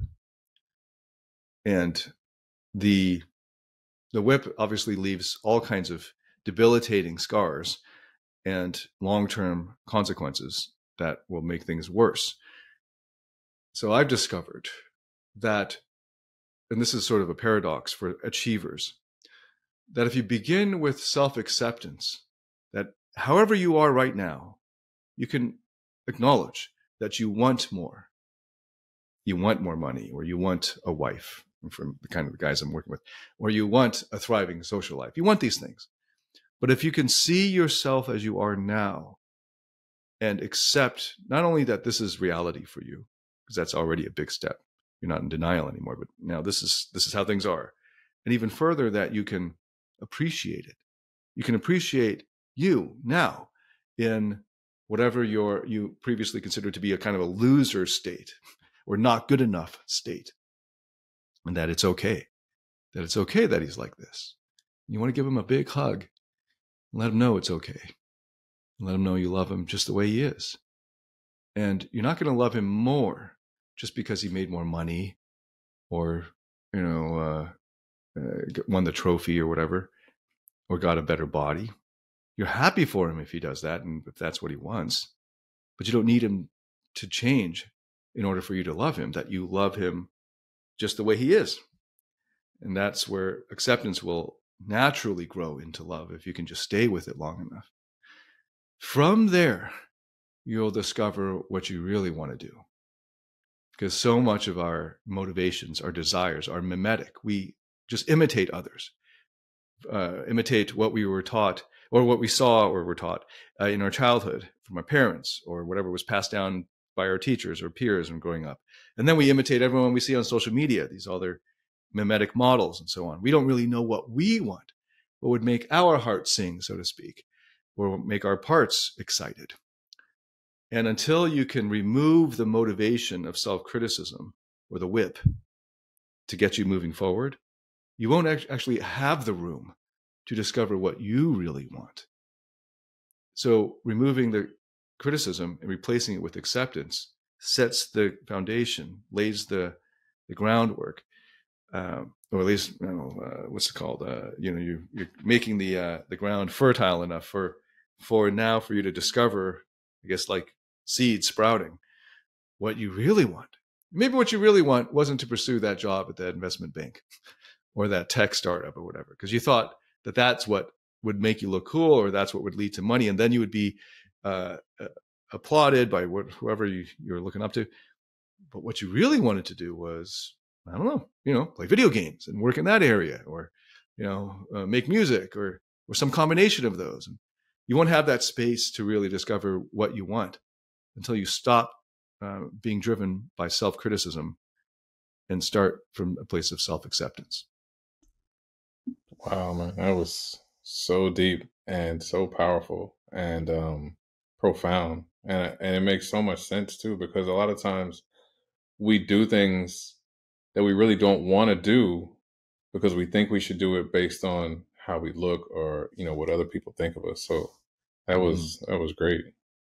And the whip obviously leaves all kinds of debilitating scars and long-term consequences that will make things worse. So I've discovered that, and this is sort of a paradox for achievers, that if you begin with self-acceptance, that however you are right now, you can acknowledge that you want more. You want more money, or you want a wife, from the kind of guys I'm working with, or you want a thriving social life. You want these things. But if you can see yourself as you are now and accept not only that this is reality for you, because that's already a big step. You're not in denial anymore, but now this is how things are. And even further, that you can appreciate it. You can appreciate you now in whatever you previously considered to be a kind of a loser state or not good enough state. And that it's okay. That it's okay that he's like this. You want to give him a big hug and let him know it's okay. And let him know you love him just the way he is. And you're not going to love him more just because he made more money or, won the trophy or whatever, or got a better body. You're happy for him if he does that and if that's what he wants. But you don't need him to change in order for you to love him, that you love him just the way he is. And that's where acceptance will naturally grow into love if you can just stay with it long enough. From there, you'll discover what you really want to do. Because so much of our motivations, our desires are mimetic. We just imitate others, imitate what we were taught or what we saw or were taught in our childhood from our parents or whatever was passed down by our teachers or peers when growing up. And then we imitate everyone we see on social media, these other mimetic models and so on. We don't really know what we want, what would make our heart sing, so to speak, or make our parts excited. And until you can remove the motivation of self-criticism or the whip to get you moving forward, you won't actually have the room to discover what you really want. So removing the criticism and replacing it with acceptance sets the foundation, lays the groundwork, or at least, what's it called? You're making the ground fertile enough for you to discover, I guess, like seeds sprouting, what you really want. Maybe what you really want wasn't to pursue that job at that investment bank or that tech startup or whatever, because you thought that that's what would make you look cool, or that's what would lead to money, and then you would be applauded by whoever you're looking up to. But what you really wanted to do was, I don't know, play video games and work in that area, or make music, or some combination of those. And you won't have that space to really discover what you want until you stop being driven by self-criticism and start from a place of self-acceptance. Wow, man, that was so deep and so powerful and profound, and it makes so much sense too, because a lot of times we do things that we really don't want to do because we think we should do it based on how we look or what other people think of us. So that was great.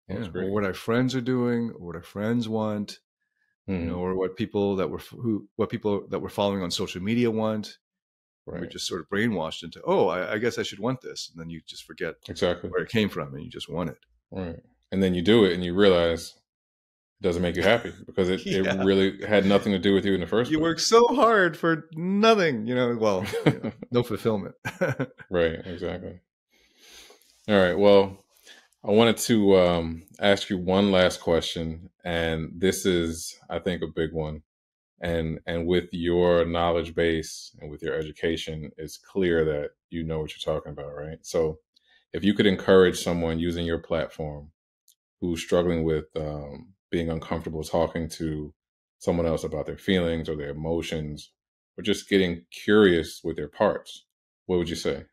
That was great. Or what our friends are doing, or what our friends want, or what people that we're following on social media want. Right. We're just sort of brainwashed into, I guess I should want this, and then you just forget exactly where it came from, and you just want it. Right, and then you do it, and you realize it doesn't make you happy because it really had nothing to do with you in the first place. You work so hard for nothing, no fulfillment. Right, exactly. All right, well, I wanted to ask you one last question, and this is, I think, a big one. And with your knowledge base and with your education, it's clear that you know what you're talking about, right? So if you could encourage someone using your platform who's struggling with being uncomfortable talking to someone else about their feelings or their emotions, or just getting curious with their parts, what would you say?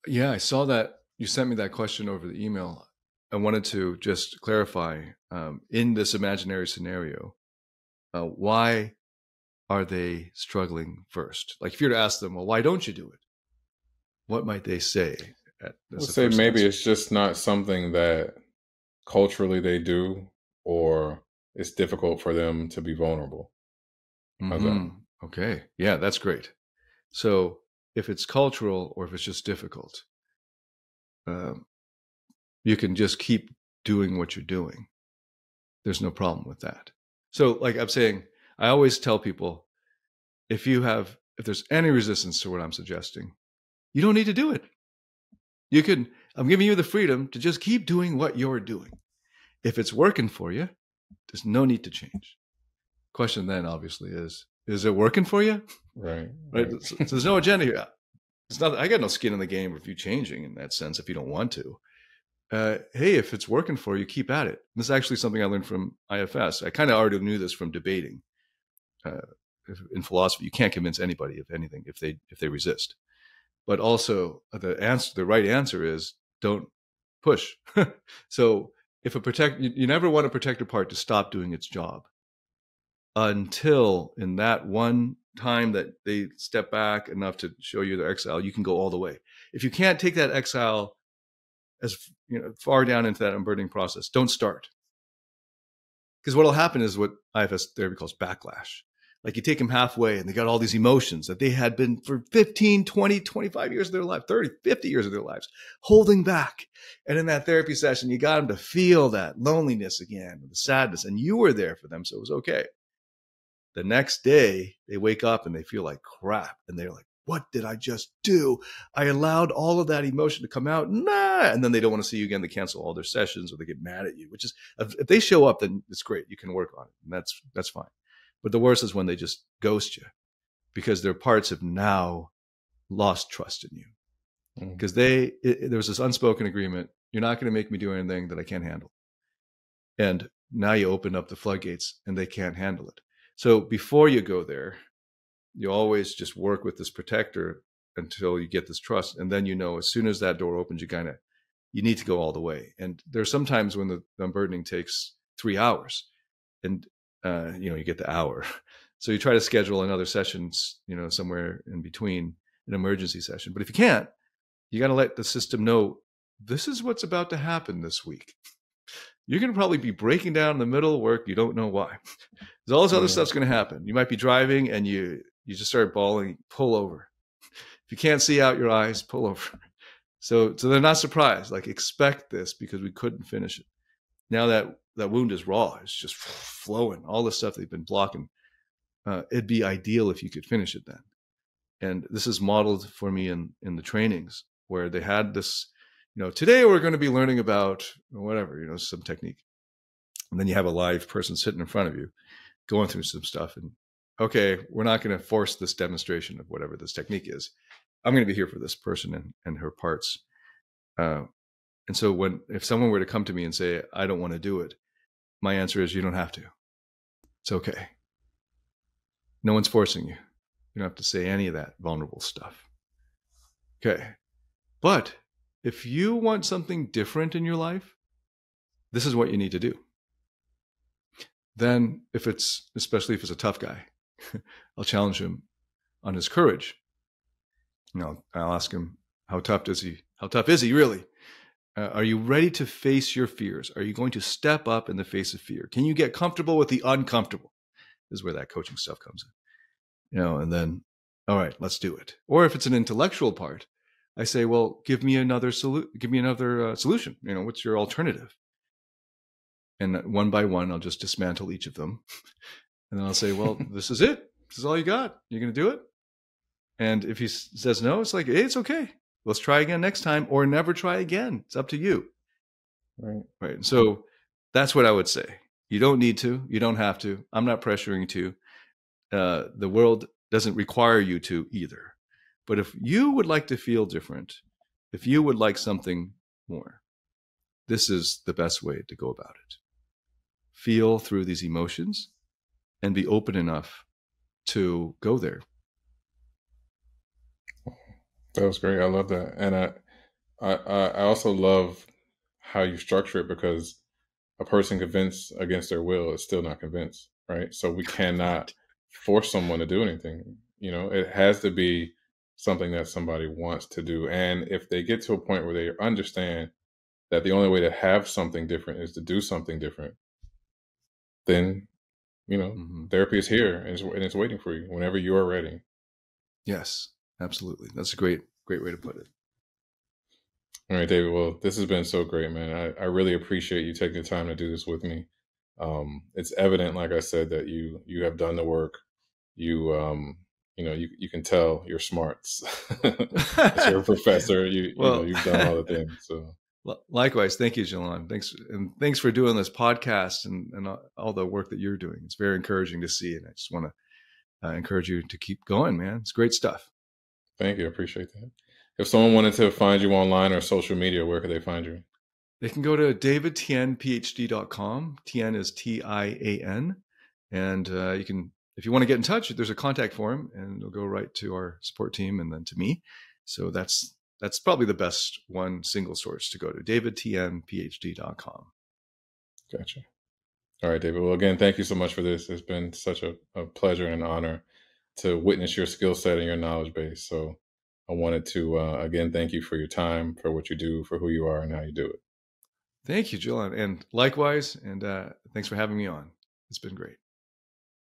Yeah, I saw that you sent me that question over the email. I wanted to just clarify, in this imaginary scenario, why are they struggling first? Like if you were to ask them, well, why don't you do it? What might they say? I would say maybe it's just not something that culturally they do, or it's difficult for them to be vulnerable. Okay. Yeah, that's great. So if it's cultural or if it's just difficult, you can just keep doing what you're doing. There's no problem with that. So like I'm saying, I always tell people, if there's any resistance to what I'm suggesting, you don't need to do it. I'm giving you the freedom to just keep doing what you're doing. If it's working for you, there's no need to change. Question then obviously is it working for you? Right. So there's no agenda here. I got no skin in the game of you changing in that sense if you don't want to. Hey, if it's working for you, keep at it. This is actually something I learned from IFS. I kind of already knew this from debating. In philosophy, you can't convince anybody of anything if they resist. But also, the right answer is don't push. So if you never want a protector part to stop doing its job until in that one time that they step back enough to show you their exile, you can go all the way. If you can't take that exile as far down into that unburdening process, don't start. Because what will happen is what IFS therapy calls backlash. Like you take them halfway and they got all these emotions that they had been for 15, 20, 25 years of their life, 30, 50 years of their lives, holding back. And in that therapy session, you got them to feel that loneliness again, the sadness, and you were there for them, so it was okay. The next day, they wake up and they feel like crap. And they're like, what did I just do? I allowed all of that emotion to come out. Nah. And then they don't want to see you again. They cancel all their sessions or they get mad at you, which is, if they show up, then it's great. You can work on it. And that's fine. But the worst is when they just ghost you because their parts have now lost trust in you. Because there was this unspoken agreement. You're not going to make me do anything that I can't handle. And now you open up the floodgates and they can't handle it. So before you go there, you always just work with this protector until you get this trust. And then, as soon as that door opens, you need to go all the way. And there's sometimes when the unburdening takes 3 hours and, you get the hour. So you try to schedule another sessions, somewhere in between an emergency session. But if you can't, you got to let the system know this is what's about to happen this week. You're going to probably be breaking down in the middle of work. You don't know why. There's all this other stuff's going to happen. You might be driving and you just start bawling, pull over. If you can't see out your eyes, pull over. So they're not surprised. Like, expect this because we couldn't finish it. Now that wound is raw. It's just flowing. All the stuff they've been blocking. It'd be ideal if you could finish it then. And this is modeled for me in the trainings where they had this, today we're going to be learning about whatever, some technique. And then you have a live person sitting in front of you going through some stuff. And okay, we're not going to force this demonstration of whatever this technique is. I'm going to be here for this person and her parts. And so if someone were to come to me and say, I don't want to do it, my answer is, you don't have to. It's okay. No one's forcing you. You don't have to say any of that vulnerable stuff. Okay. But if you want something different in your life, this is what you need to do. Then especially if it's a tough guy, I'll challenge him on his courage. I'll ask him, how tough is he really? Are you ready to face your fears? Are you going to step up in the face of fear? Can you get comfortable with the uncomfortable? This is where that coaching stuff comes in. And then, all right, let's do it. Or if it's an intellectual part, I say, well, give me another solution. What's your alternative? And one by one, I'll just dismantle each of them. And then I'll say, well, this is it. This is all you got. You're going to do it? And if he says no, it's like, hey, it's okay. Let's try again next time or never try again. It's up to you. Right. So that's what I would say. You don't need to. You don't have to. I'm not pressuring you to. The world doesn't require you to either. But if you would like to feel different, if you would like something more, this is the best way to go about it. Feel through these emotions and be open enough to go there. That was great. I love that. And I also love how you structure it, because a person convinced against their will is still not convinced, right? So we cannot force someone to do anything. It has to be something that somebody wants to do. And if they get to a point where they understand that the only way to have something different is to do something different, then, therapy is here and it's waiting for you whenever you are ready. Yes, absolutely. That's a great way to put it. All right, David. Well, this has been so great, man. I really appreciate you taking the time to do this with me. It's evident, like I said, that you have done the work. You can tell you're smart. As you're a professor, you've done all the things. So likewise, thank you, Jalan. Thanks for doing this podcast and all the work that you're doing. It's very encouraging to see, and I just want to encourage you to keep going, man. It's great stuff. Thank you. I appreciate that. If someone wanted to find you online or social media, where could they find you? They can go to davidtianphd.com. Tian is Tian. And you can, if you want to get in touch, there's a contact form and it'll go right to our support team and then to me. So that's probably the best one single source to go to, davidtianphd.com. Gotcha. All right, David. Well, again, thank you so much for this. It's been such a pleasure and an honor to witness your skill set and your knowledge base. So I wanted to, again, thank you for your time, for what you do, for who you are, and how you do it. Thank you, Jill. And likewise, and thanks for having me on. It's been great.